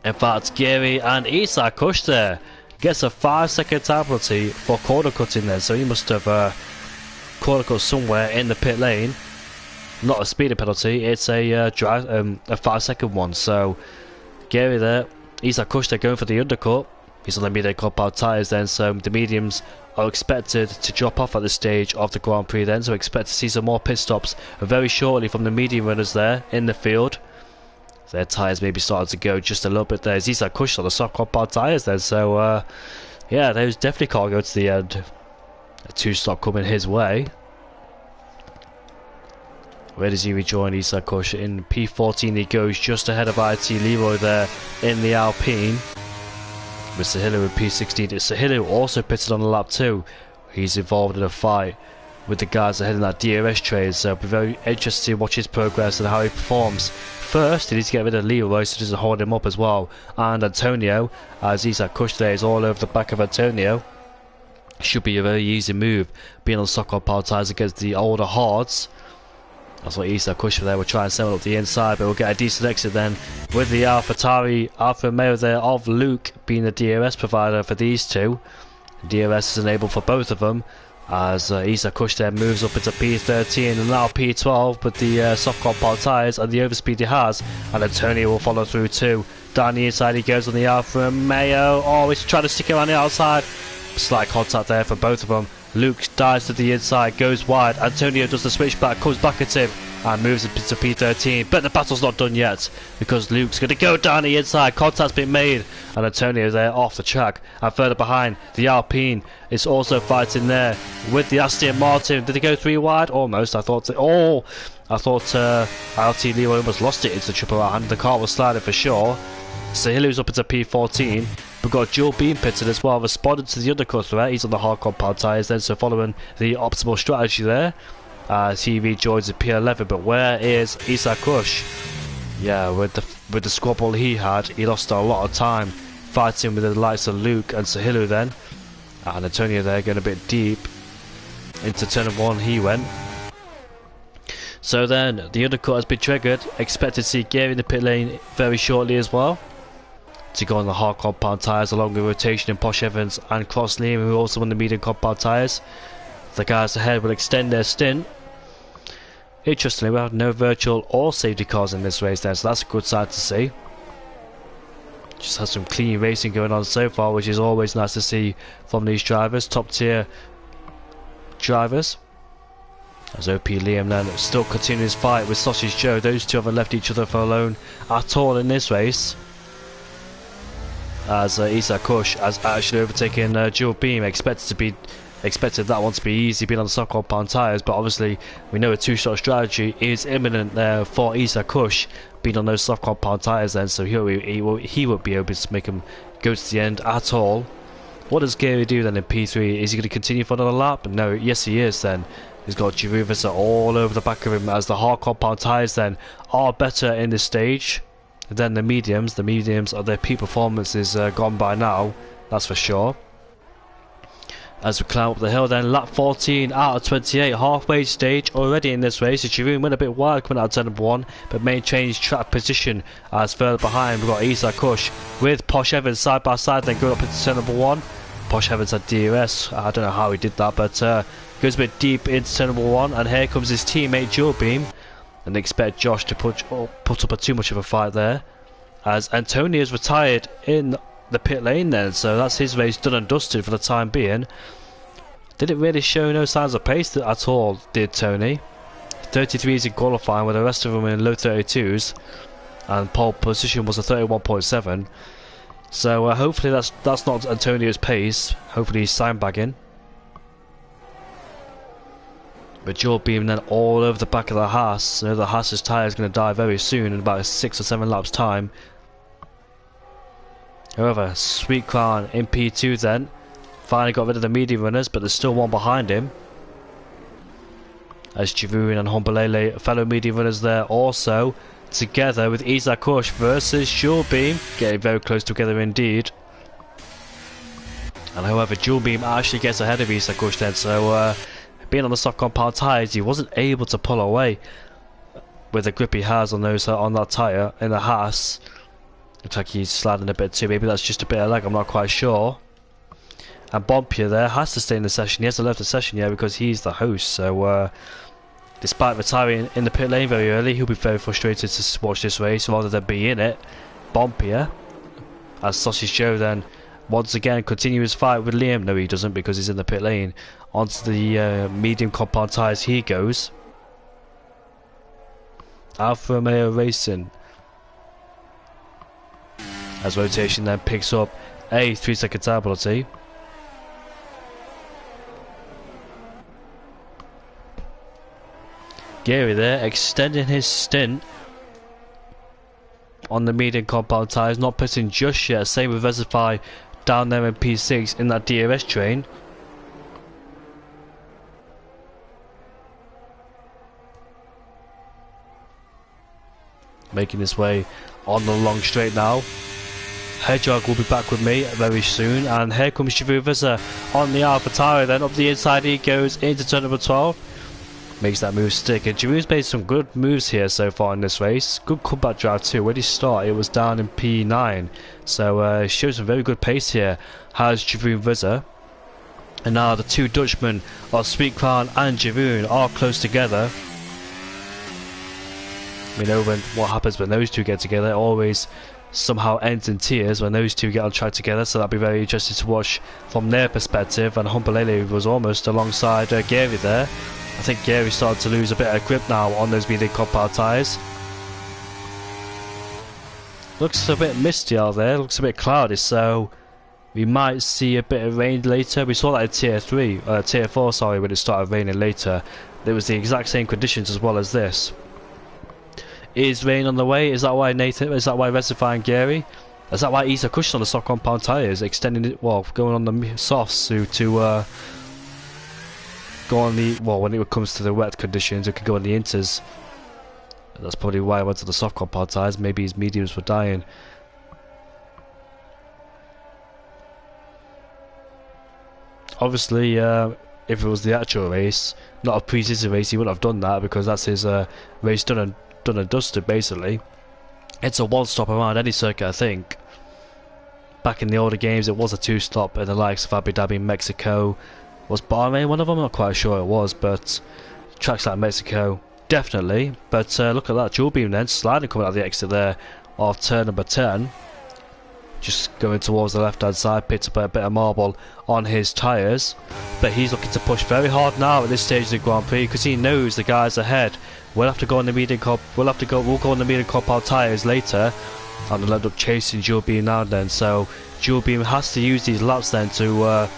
In fact, Gary and Isak Kush there gets a 5-second time penalty for corner cutting there. So he must have corner cut somewhere in the pit lane. Not a speeding penalty, it's a 5-second one. So Gary there, Isak Kush there going for the undercut. He's on the medium compound tyres then, so the mediums are expected to drop off at this stage of the Grand Prix then, so expect to see some more pit stops very shortly from the medium runners there in the field. Their tyres may be starting to go just a little bit there. Isak Kush on the soft compound tyres then, so yeah, those definitely can't go to the end. A 2-stop coming his way. Where does he rejoin Isak Kush? In P14 he goes just ahead of IT Leroy there in the Alpine. With Sahilo in P16. Sahilo also pitted on the lap 2. He's involved in a fight with the guys ahead in that DRS trade, so it'll be very interesting to watch his progress and how he performs. First, he needs to get rid of Leroy so he doesn't hold him up as well. And Antonio, as Isak Kush there is all over the back of Antonio. Should be a very easy move, being on sock on power tyres against the older hards. That's what Isak Kush there will try and send up the inside, but we'll get a decent exit then with the Alfa Romeo there of Luke being the DRS provider for these two. DRS is enabled for both of them as Isak Kush there moves up into P13 and now P12 with the soft compound tyres and the overspeed he has, and Antonio will follow through too. Down the inside he goes on the Alfa Romeo. Oh, he's trying to stick him on the outside. Slight contact there for both of them Luke dives to the inside, goes wide. Antonio does the switchback, comes back at him and moves it to P13. But the battle's not done yet because Luke's going to go down the inside. Contact's been made and Antonio there off the track. And further behind, the Alpine is also fighting there with the Aston Martin. Did they go 3 wide? Almost. I thought LT Leo almost lost it into triple R, and the car was sliding for sure. So Hilu's up into P14. We've got Dual Beam pitted as well, responded to the undercut threat. He's on the hard compound tyres then, so following the optimal strategy there as he rejoins the P11. But where is Isa Kush? Yeah, with the squabble he had, he lost a lot of time fighting with the likes of Luke and Sahilu then. And Antonio there going a bit deep into turn 1 he went. So then the undercut has been triggered. Expect to see Gary in the pit lane very shortly as well, to go on the hard compound tyres along with rotation and Posh Evans and Cross Liam, who are also on the medium compound tyres. The guys ahead will extend their stint. Interestingly, we have no virtual or safety cars in this race then, so that's a good sign to see. Just has some clean racing going on so far, which is always nice to see from these drivers, top tier drivers. As OP Liam then still continuing his fight with Sausage Joe. Those two haven't left each other for alone at all in this race. As Isa Kush has actually overtaken Dual Beam. Expected that one to be easy, being on the soft compound tyres, but obviously we know a two-shot strategy is imminent there for Isa Kush, being on those soft compound tyres then, so he won't be able to make him go to the end at all. What does Gary do then in P3? Is he going to continue for another lap? No, yes he is then. He's got Giroud all over the back of him, as the hard compound tyres then are better in this stage than the mediums. The mediums are their peak performances gone by now, that's for sure. As we climb up the hill then, lap 14 out of 28, halfway stage already in this race. Giroud went a bit wide coming out of turn number 1, but maintains track position as further behind we've got Isa Kush with Posh Evans side by side, then going up into turn number 1. Posh Evans had DRS, I don't know how he did that, but goes a bit deep into turn number 1, and here comes his teammate Dual Beam, and they expect Josh to put up too much of a fight there, as Antonio's retired in the pit lane then, so that's his race done and dusted for the time being. Didn't really show no signs of pace at all, did Tony. 33s in qualifying, with the rest of them in low 32s, and pole position was a 31.7. So hopefully that's not Antonio's pace. Hopefully he's sandbagging. But Dual Beam then all over the back of the Haas. So the Haas's tyre is going to die very soon in about 6 or 7 laps time. However, Sweet Crown in P2 then. Finally got rid of the medium runners, but there's still one behind him. As Giroud and Hombalele, fellow medium runners there also, together with Isa Kush versus Dual Beam, getting very close together indeed. And however, Dual Beam actually gets ahead of Isa Kush then, so being on the soft compound tyres, he wasn't able to pull away with the grip he has on those on that tyre in the Haas. Looks like he's sliding a bit too, maybe that's just a bit of lag, I'm not quite sure. And Bompia there has to stay in the session. He hasn't left the session yet because he's the host. So despite retiring in the pit lane very early, he'll be very frustrated to watch this race rather than be in it. Bompia, as Sausage Joe then once again continue his fight with Liam. No he doesn't, because he's in the pit lane. Onto the medium compound tyres he goes. Alfa Romeo Racing, as rotation then picks up a 3-second tire penalty. Gary there extending his stint on the medium compound tyres, not pitting just yet. Same with Resify down there in P6 in that DRS train. Making his way on the long straight now. Hedgehog will be back with me very soon, and here comes Giroud on the Alpha Tauri. Then up the inside he goes into turn number 12. Makes that move stick, and Giroud's made some good moves here so far in this race. Good comeback drive too. Where did he start? It was down in P9, so shows some very good pace here. Has Giroud. And now the two Dutchmen of Sweet Crown and Giroud are close together. We know what happens when those two get together. It always somehow ends in tears when those two get on track together, so that'll be very interesting to watch from their perspective. And Humbelele was almost alongside Gary there. I think Gary started to lose a bit of grip now on those medium compound tyres. Looks a bit misty out there, looks a bit cloudy, so we might see a bit of rain later. We saw that in Tier 4, sorry, when it started raining later. It was the exact same conditions as well as this. Is rain on the way? Is that why Resify and Gary? Is that why Isa cushion on the soft compound tyres, extending it, well, going on the softs to go on the, well, when it comes to the wet conditions, it could go on the inters. That's probably why I went to the soft compound tyres. Maybe his mediums were dying. Obviously, if it was the actual race, not a pre-season race, he wouldn't have done that, because that's his race done and dusted, basically. It's a one-stop around any circuit, I think. Back in the older games, it was a two-stop in the likes of Abu Dhabi, Mexico. Was Bahrain one of them? I'm not quite sure it was, but tracks like Mexico, definitely. But look at that, dual beam then, sliding coming out of the exit there of turn number 10. Just going towards the left hand side, picked up a bit of marble on his tyres, but he's looking to push very hard now at this stage of the Grand Prix, because he knows the guys ahead will have to go on the medium we'll go on the medium compound tyres later, and they'll end up chasing dual beam now and then. So dual beam has to use these laps then to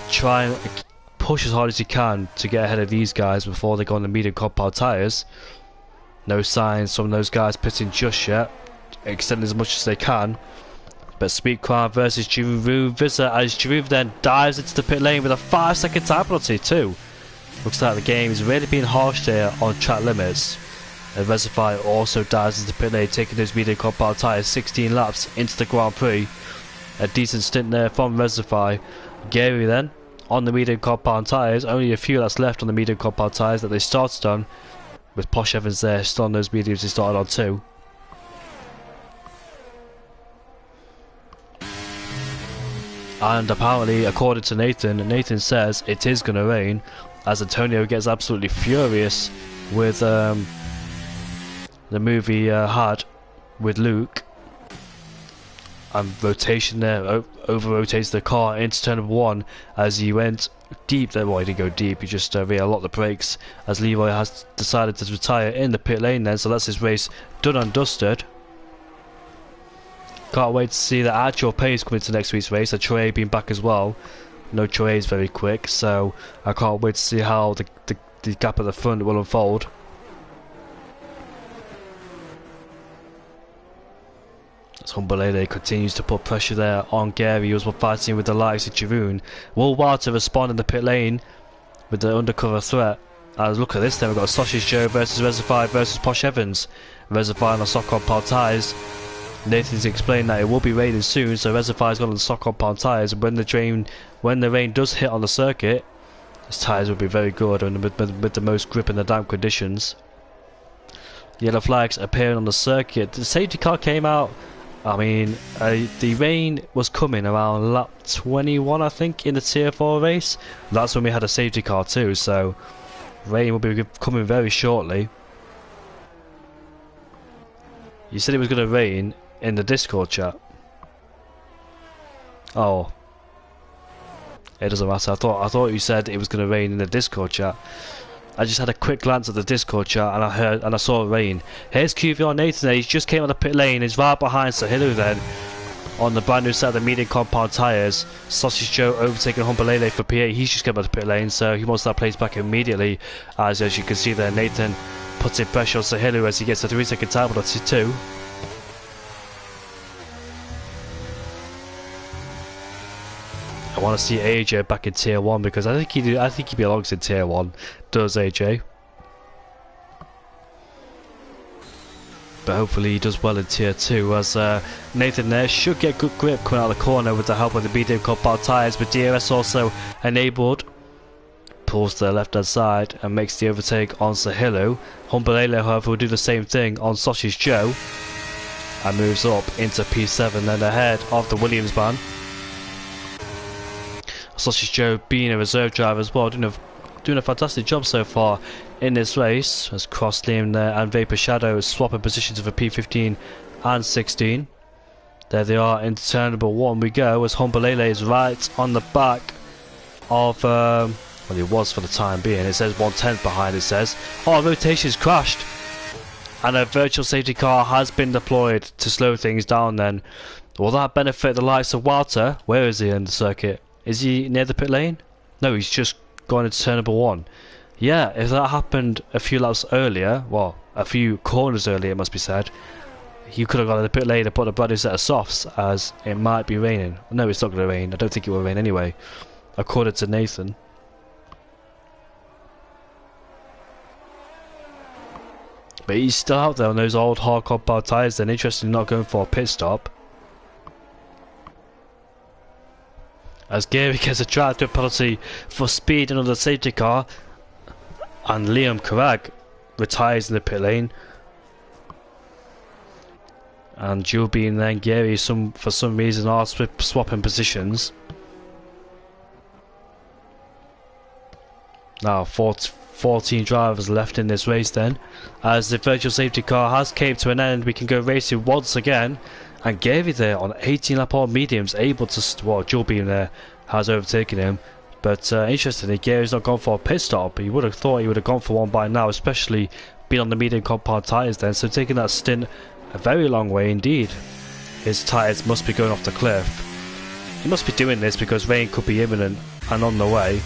try and push as hard as he can to get ahead of these guys before they go on the medium compound tyres. No signs from those guys pitting just yet, extend as much as they can. But Speed Crown versus Giroud Visa, as Giroud then dives into the pit lane with a 5-second time penalty too. Looks like the game is really being harsh there on track limits. And Resify also dives into the pit lane, taking those medium compound tyres 16 laps into the Grand Prix. A decent stint there from Resify. Gary then on the medium compound tyres, only a few laps left on the medium compound tyres that they started on, with Posh Evans there still on those mediums he started on too. And apparently, according to Nathan says it is going to rain, as Antonio gets absolutely furious with the movie had with Luke. And rotation there, over-rotates the car into turn number 1 as he went deep there. Well, he didn't go deep, he just really locked the brakes as Leroy has decided to retire in the pit lane then, so that's his race done and dusted. Can't wait to see the actual pace coming to next week's race. Troy being back as well. No, Troy is very quick, so I can't wait to see how the gap at the front will unfold. As Humbelele continues to put pressure there on Gary, who's fighting with the likes of Giroud. Will Walter respond in the pit lane with the undercover threat. As look at this then, we've got Sausage Joe versus Resify versus Posh Evans. Resify on the soft compound tyres. Nathan's explained that it will be raining soon, so Resify's got on the soft compound tyres, and when the rain does hit on the circuit, his tyres will be very good and with the most grip in the damp conditions. Yellow flags appearing on the circuit. The safety car came out, I mean, the rain was coming around lap 21 I think in the Tier 4 race. That's when we had a safety car too, so rain will be coming very shortly. You said it was going to rain in the Discord chat. Oh, it doesn't matter. I thought you said it was going to rain in the Discord chat. I just had a quick glance at the Discord chat and I saw rain. Here's QVR Nathan. He just came on the pit lane. He's right behind Sahilu then on the brand new set of the medium compound tyres. Sausage Joe overtaking Humbelele for P8. He's just came on the pit lane, so he wants that place back immediately. As you can see there, Nathan puts in pressure on Sahilu as he gets a 3-second time penalty too. I want to see AJ back in Tier 1 because I think he belongs in Tier 1. Does AJ? But hopefully he does well in Tier 2 as Nathan there should get good grip coming out of the corner with the help of the medium compound tyres, but DRS also enabled. Pulls to the left hand side and makes the overtake on Sahilu. Humbelele however will do the same thing on Sausage Joe and moves up into P7 then ahead of the Williams man. Sausage Joe being a reserve driver as well, doing a fantastic job so far in this race, as Cross Liam there and Vapor Shadow swapping positions for P15 and 16. There they are, into turn number 1 we go, as Humbalele is right on the back of, well, he was for the time being. It says 110 behind, it says. Oh, rotation's crashed. And a virtual safety car has been deployed to slow things down then. Will that benefit the likes of Walter? Where is he in the circuit? Is he near the pit lane? No, he's just gone into turn number 1. Yeah, if that happened a few laps earlier, well, a few corners earlier it must be said, he could have gone to the pit lane and put a brand new set of softs, as it might be raining. No, it's not going to rain. I don't think it will rain anyway, according to Nathan. But he's still out there on those old hard compound tyres, then interestingly not going for a pit stop. As Gary gets a drive-through penalty for speed under the safety car, and Liam Carrag retires in the pit lane. And Juby and then Gary for some reason are swapping positions. Now 14 drivers left in this race then. As the virtual safety car has came to an end, we can go racing once again. And Gary there on 18 lap on mediums, able to, well, Juby there has overtaken him. But interestingly, Gary's not gone for a pit stop. You would have thought he would have gone for one by now, especially being on the medium compound tyres then. So taking that stint a very long way indeed. His tyres must be going off the cliff. He must be doing this because rain could be imminent and on the way.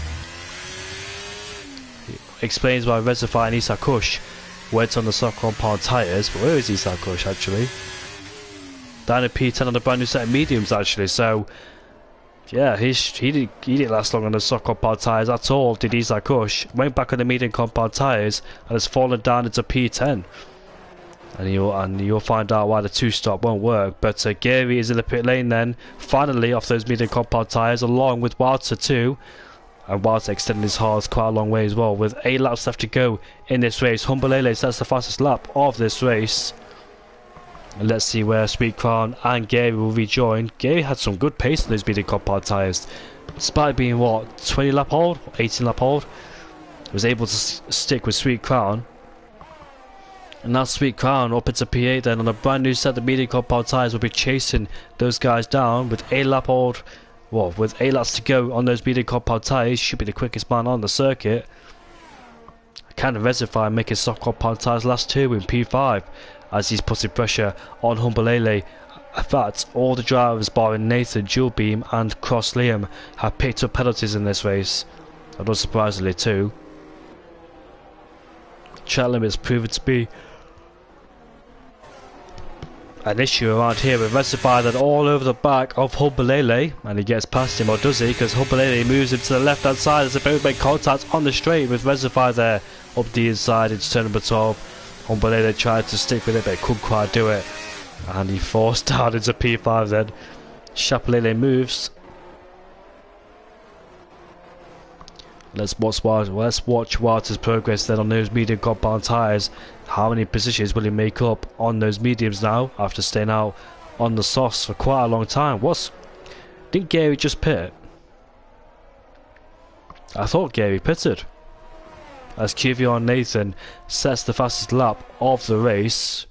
He explains why Reservoir and Isak Kush went on the soft compound tyres. But where is Isak Kush actually? Down at P10 on the brand new set of mediums actually. So yeah, he didn't last long on the soft compound tyres at all, did Isak Kush. Went back on the medium compound tyres and has fallen down into P10. And you'll find out why the 2-stop won't work. But Gary is in the pit lane then, finally off those medium compound tyres, along with Walter too. And Walter extending his hard quite a long way as well, with 8 laps left to go in this race. Humbalele sets the fastest lap of this race. And let's see where Sweet Crown and Gary will rejoin. Gary had some good pace on those medium compound tyres, despite being what, 20 lap old, 18 lap old. Was able to stick with Sweet Crown. And that Sweet Crown up into P8 then on a brand new set of medium compound tyres will be chasing those guys down with 8 lap old, well, with 8 laps to go on those medium compound tyres. Should be the quickest man on the circuit. Can Reservoir make his soft compound tyres last 2 in P5 as he's putting pressure on Humbalele. In fact, all the drivers barring Nathan, Jewelbeam and Cross Liam have picked up penalties in this race, and unsurprisingly too. Track limits proven to be an issue around here, with Reservoir then all over the back of Humbalele, and he gets past him, or does he? Because Humbalele moves him to the left hand side as they both make contact on the straight, with Reservoir there up the inside into turn number 12. Humbalele tried to stick with it but couldn't quite do it, and he forced down into P5 then. Chapelele moves. Let's watch Walter's progress then on those medium compound tyres. How many positions will he make up on those mediums now after staying out on the softs for quite a long time? Didn't Gary just pit? I thought Gary pitted. As Kivion Nathan sets the fastest lap of the race.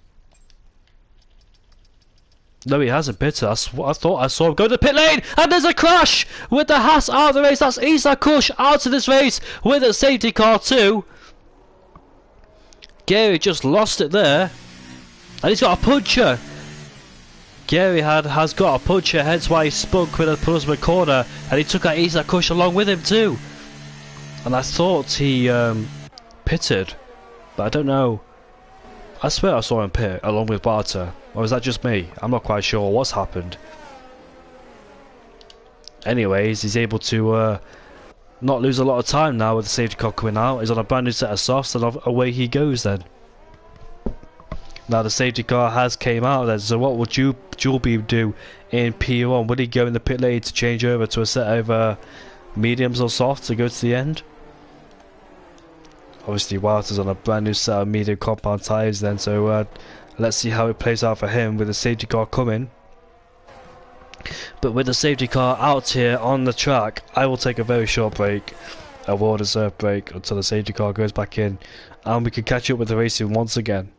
No, he hasn't pitted. That's what I thought I saw him go to the pit lane, and there's a crash with the Haas out of the race. That's Isak Kush out of this race with a safety car too. Gary just lost it there, and he's got a puncher. Gary has got a puncher, hence why he spun with a penultimate corner, and he took out Isak Kush along with him too. And I thought he pitted, but I don't know. I swear I saw him pit along with Barter. Or was that just me? I'm not quite sure what's happened. Anyways, he's able to not lose a lot of time now with the safety car coming out. He's on a brand new set of softs, and away he goes then. Now the safety car has came out then, so what would Jewelbeam do in P1? Would he go in the pit lane to change over to a set of mediums or softs to go to the end? Obviously Walter's on a brand new set of medium compound tyres then, so let's see how it plays out for him with the safety car coming. But with the safety car out here on the track, I will take a very short break, a well-deserved break, until the safety car goes back in, and we can catch up with the racing once again.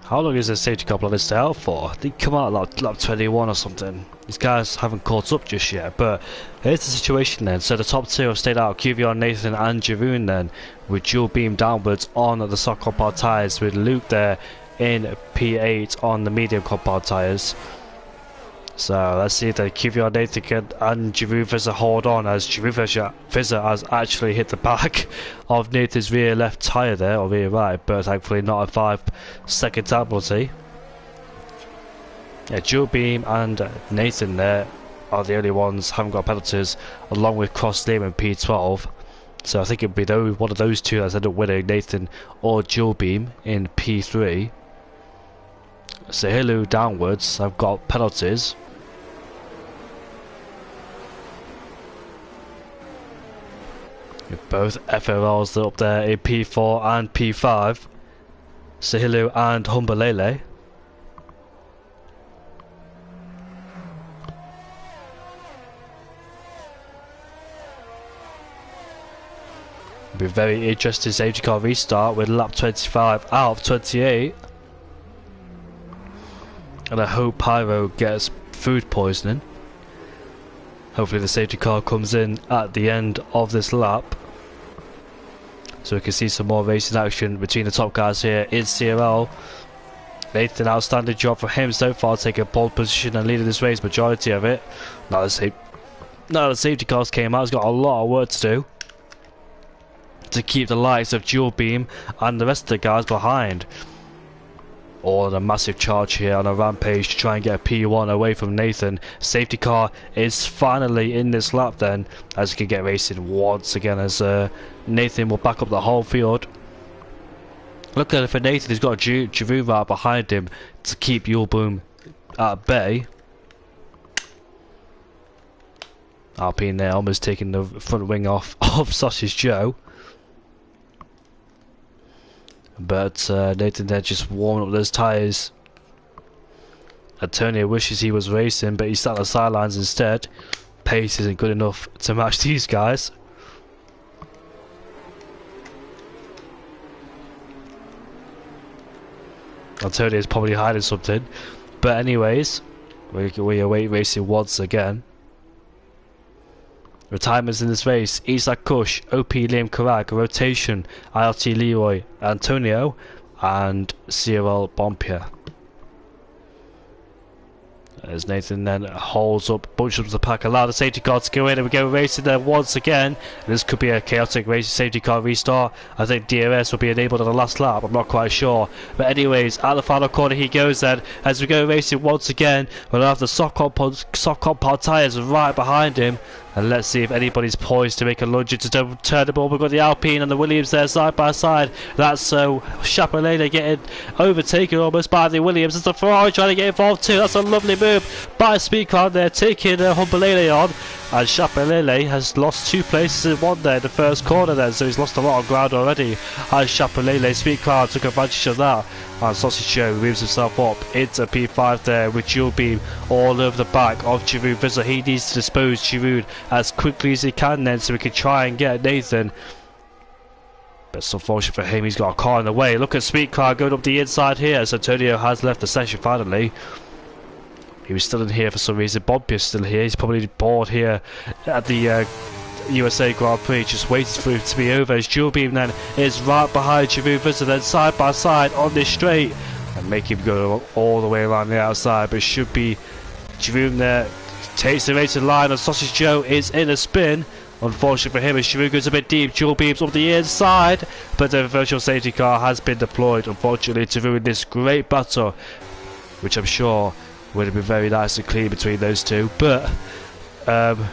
How long is this safety car plan to stay out for? They come out like lap 21 or something. These guys haven't caught up just yet, but here's the situation then. So the top two have stayed out, QVR, Nathan and Jeroen then, with dual beam downwards on the soft compound tyres, with Luke there in P8 on the medium compound tyres. So let's see if the QVR Nathan and Jeroen Vizza hold on, as Jeroen Vizza has actually hit the back of Nathan's rear left tyre there, or rear right, but thankfully not a 5-second time penalty. Yeah, dual beam and Nathan there are the only ones haven't got penalties, along with Cross Liam in P12. So I think it'd be one of those two that's ended up winning, Nathan or dual beam in P3. So Hilu downwards, I've got penalties. With both FRLs up there in P4 and P5. Sahilu and Humbalele. Be very interesting safety car restart with lap 25 out of 28. And I hope Pyro gets food poisoning. Hopefully the safety car comes in at the end of this lap, so we can see some more racing action between the top guys here in CRL. Nathan, outstanding job for him so far, taking pole position and leading this race, majority of it. Now the safety cars came out, he's got a lot of work to do to keep the likes of Dual Beam and the rest of the guys behind. All on a massive charge here on a rampage to try and get a P1 away from Nathan. Safety car is finally in this lap then, as he can get racing once again, as Nathan will back up the whole field. Look at it for Nathan, he's got a Jeroen right behind him to keep Yulboom at bay. Alpine there almost taking the front wing off of Sausage Joe. But Nathan there just warming up those tyres. Antonio wishes he was racing, but he's sat on the sidelines instead. Pace isn't good enough to match these guys. Antonio's probably hiding something. But anyways, we await racing once again. Retirements in this race: Isaac Kush, OP Liam Karag, Rotation, ILT Leroy, Antonio, and CRL Bompier. As Nathan then holds up, bunches up the pack, allow the safety car to go in, and we go racing there once again. This could be a chaotic race safety car restart. I think DRS will be enabled on the last lap, I'm not quite sure. But anyways, at the final corner he goes then, as we go racing once again. We'll have the soft compound tyres right behind him. And let's see if anybody's poised to make a lunge into turn the ball. We've got the Alpine and the Williams there side by side. That's so Chapelet getting overtaken almost by the Williams. It's the Ferrari trying to get involved too. That's a lovely move by Speedcar there, taking Humbalele on. And Chapelet has lost 2 places in one there in the first corner then, so he's lost a lot of ground already. And Chapelet, Speedcar took advantage of that. And Sausage Joe moves himself up into P5 there with Dual Beam all over the back of Jeroen Vizza. He needs to dispose Jeroen as quickly as he can then, so we can try and get Nathan. But it's unfortunate for him, he's got a car in the way. Look at Speedcar going up the inside here, as Antonio has left the session finally. He was still in here for some reason. Bompier's still here, he's probably bored here at the USA Grand Prix, just waiting for it to be over. As Dual Beam then is right behind Jeroen Vizza, then side by side on this straight, and make him go all the way around the outside. But it should be Jeroen there, takes the racing line, and Sausage Joe is in a spin. Unfortunate for him, as Jeroen goes a bit deep. Dual Beam's up the inside, but the virtual safety car has been deployed, unfortunately, to ruin this great battle, which I'm sure would have been very nice and clean between those two. But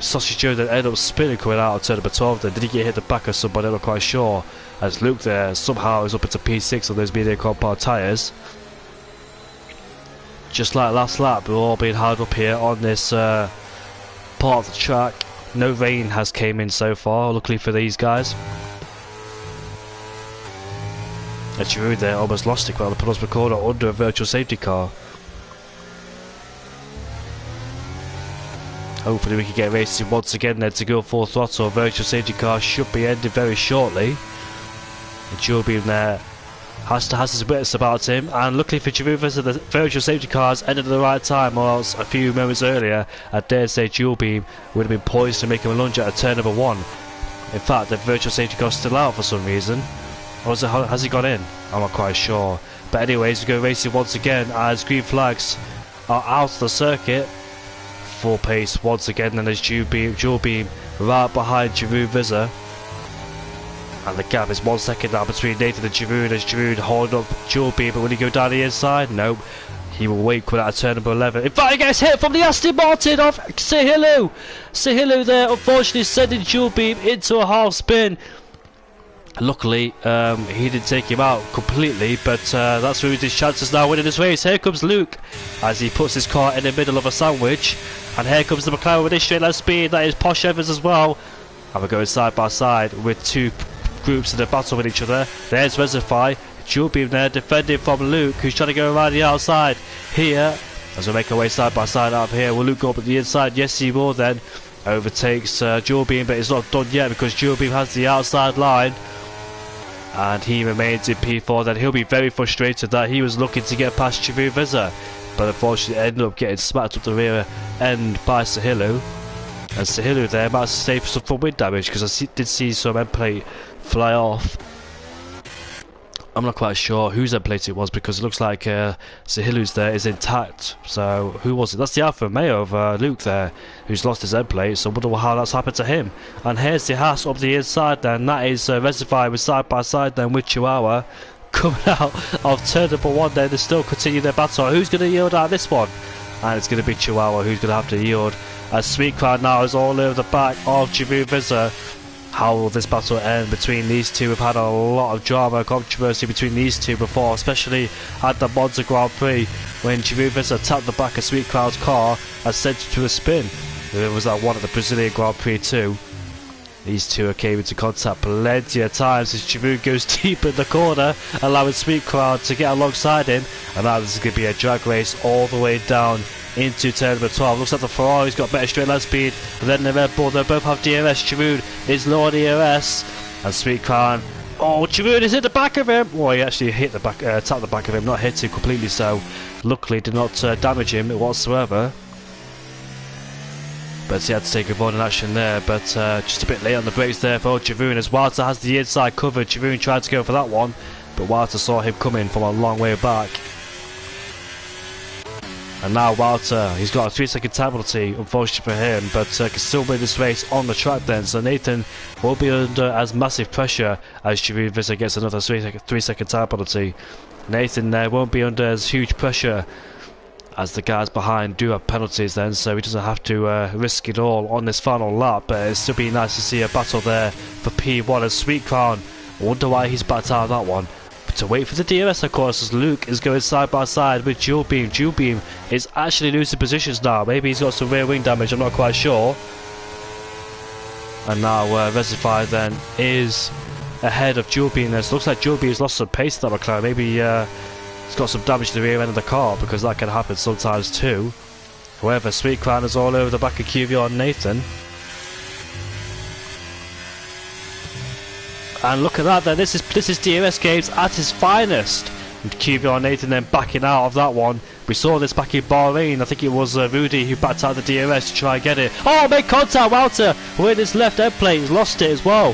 Sausage Joe then ended up spinning coming out of turn number 12 then. Did he get hit the back of somebody? I'm not quite sure. As Luke there somehow is up into P6 on those medium compound tyres. Just like last lap, we're all being held up here on this part of the track. No rain has came in so far, luckily for these guys. And Jeroen there almost lost it while the penultimate corner under a virtual safety car. Hopefully we can get racing once again then to go full throttle. Virtual safety car should be ending very shortly. And Dual Beam there has his wits about him, and luckily for Giroud, the virtual safety cars ended at the right time, or else a few moments earlier, I dare say dual beam would have been poised to make him a lunge at a turn number 1. In fact, the virtual safety car's still out for some reason. Or has he got in? I'm not quite sure. But anyways, we go racing once again as green flags are out of the circuit. Full pace once again, and there's dual beam right behind Giroud. And the gap is 1 second now between Nathan and Giroud, as Giroud holding up dual beam, but will he go down the inside? Nope. He will wait coming out of turn number 11. In fact, he gets hit from the Aston Martin of Sahilou. Sahilou there, unfortunately, sending dual beam into a half spin. Luckily, he didn't take him out completely, but that's ruined his chances now winning this race. Here comes Luke as he puts his car in the middle of a sandwich. And here comes the McLaren with his straight line speed. That is Posh Evans as well. And we're going side by side with two groups in a battle with each other. There's Reservoir, dual beam there, defending from Luke, who's trying to go around the outside. Here, as we make our way side by side up here, will Luke go up at the inside? Yes, he will then. Overtakes dual beam, but it's not done yet because dual beam has the outside line. And he remains in P4. Then he'll be very frustrated that he was looking to get past Giroud, but unfortunately ended up getting smacked up the rear end by Sahilou. And Sahilou there might save some from wind damage, because I did see some end plate fly off. I'm not quite sure whose end plate it was, because it looks like Sahilou's there is intact. So who was it? That's the Alfa Romeo of Luke there, who's lost his end plate. So I wonder how that's happened to him. And here's the Haas up the inside then. That is Reservoir with side by side then with Chihuahua. Coming out of turn number 1 there, they still continue their battle. Who's going to yield out this one? And it's going to be Chihuahua who's going to have to yield, as Sweet Crowd now is all over the back of Giroud. How will this battle end between these two? We've had a lot of drama and controversy between these two before, especially at the Monza Grand Prix when Giroud tapped the back of Sweet Crowd's car and sent it to a spin. There was that one at the Brazilian Grand Prix too. These two came into contact plenty of times as Giroud goes deep in the corner, allowing Sweet Crowd to get alongside him. And now this is going to be a drag race all the way down into turn number 12. Looks like the Ferrari's got better straight line speed than the Red Bull. They both have DRS. Giroud is low on DRS, and Sweet Crowd. Oh, Giroud is hit the back of him. Well, he actually hit the back, tapped the back of him, not hit him completely. So, luckily, did not damage him whatsoever. But he had to take a avoiding action there, but just a bit late on the brakes there for Giroud, as Walter has the inside covered. Giroud tried to go for that one, but Walter saw him coming from a long way back. And now Walter, he's got a 3-second time penalty, unfortunately for him, but can still win this race on the track then. So Nathan will be under as massive pressure as Giroud gets another 3-second time penalty. Nathan there won't be under as huge pressure, as the guys behind do have penalties then, so he doesn't have to risk it all on this final lap. But it'll still be nice to see a battle there for P1 as Sweet Crown. I wonder why he's backed out of that one. But to wait for the DRS, of course, as Luke is going side by side with Dual Beam. Dual Beam is actually losing positions now. Maybe he's got some rear wing damage, I'm not quite sure. And now Reservoir then is ahead of Dual Beam there. So it looks like Dual Beam has lost some pace to that McLaren. Maybe it's got some damage to the rear end of the car, because that can happen sometimes too. However, Sweet Crown is all over the back of QVR and Nathan. And look at that then, this is DRS games at its finest. And QVR and Nathan then backing out of that one. We saw this back in Bahrain. I think it was Rudy who backed out the DRS to try and get it. Oh, make contact, Walter with his left end plate, he's lost it as well.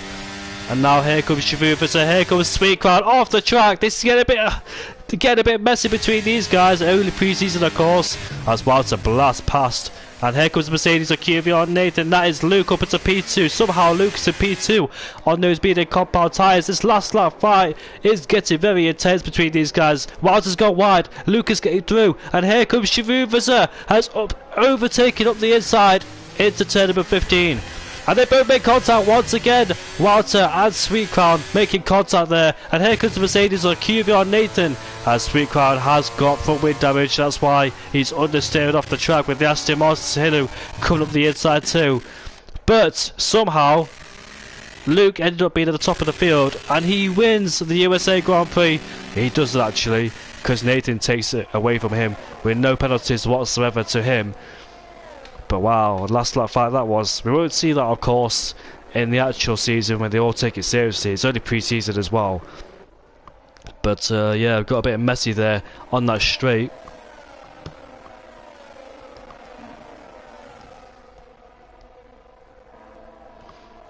And now here comes Shavuva, so here comes Sweet Crown off the track. This is getting a bit messy between these guys. Only pre-season, of course, as Walter blasts past. And here comes Mercedes of QVR and Nathan. That is Luke up into P2. Somehow Luke's in P2 on those beating compound tyres. This last lap fight is getting very intense between these guys. Walter's gone wide. Luke is getting through. And here comes Shavuva, has overtaken up the inside into turn number 15. And they both make contact once again. Walter and Sweet Crown making contact there. And here comes the Mercedes on QVR Nathan. As Sweet Crown has got front wing damage. That's why he's understeered off the track with the Aston Martin Sahilou coming up the inside too. But somehow Luke ended up being at the top of the field. And he wins the USA Grand Prix. He does it actually, because Nathan takes it away from him with no penalties whatsoever to him. But wow, last lap fight that was. We won't see that, of course, in the actual season when they all take it seriously. It's only pre-season as well. But yeah, I've got a bit messy there on that straight.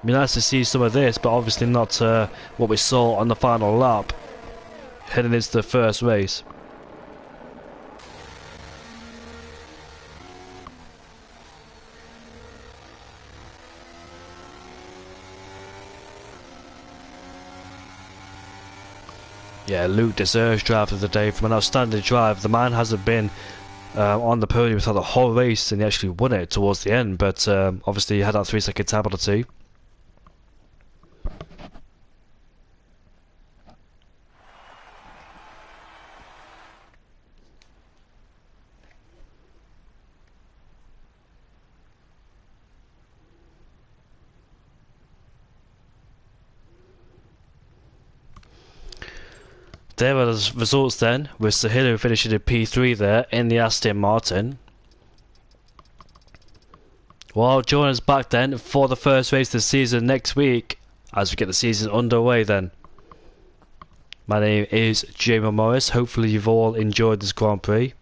I mean, nice to see some of this, but obviously not what we saw on the final lap, heading into the first race. Yeah, Luke deserves driver of the day from an outstanding drive. The man hasn't been on the podium throughout the whole race, and he actually won it towards the end, but obviously he had that 3-second time penalty. There are the results then, with Sahilo finishing in P3 there in the Aston Martin. Well, join us back then for the first race of the season next week as we get the season underway then. My name is Jamie Morris. Hopefully you've all enjoyed this Grand Prix.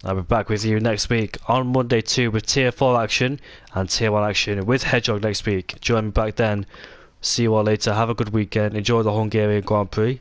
I'll be back with you next week on Monday too with Tier 4 action and Tier 1 action with Hedgehog next week. Join me back then. See you all later. Have a good weekend. Enjoy the Hungarian Grand Prix.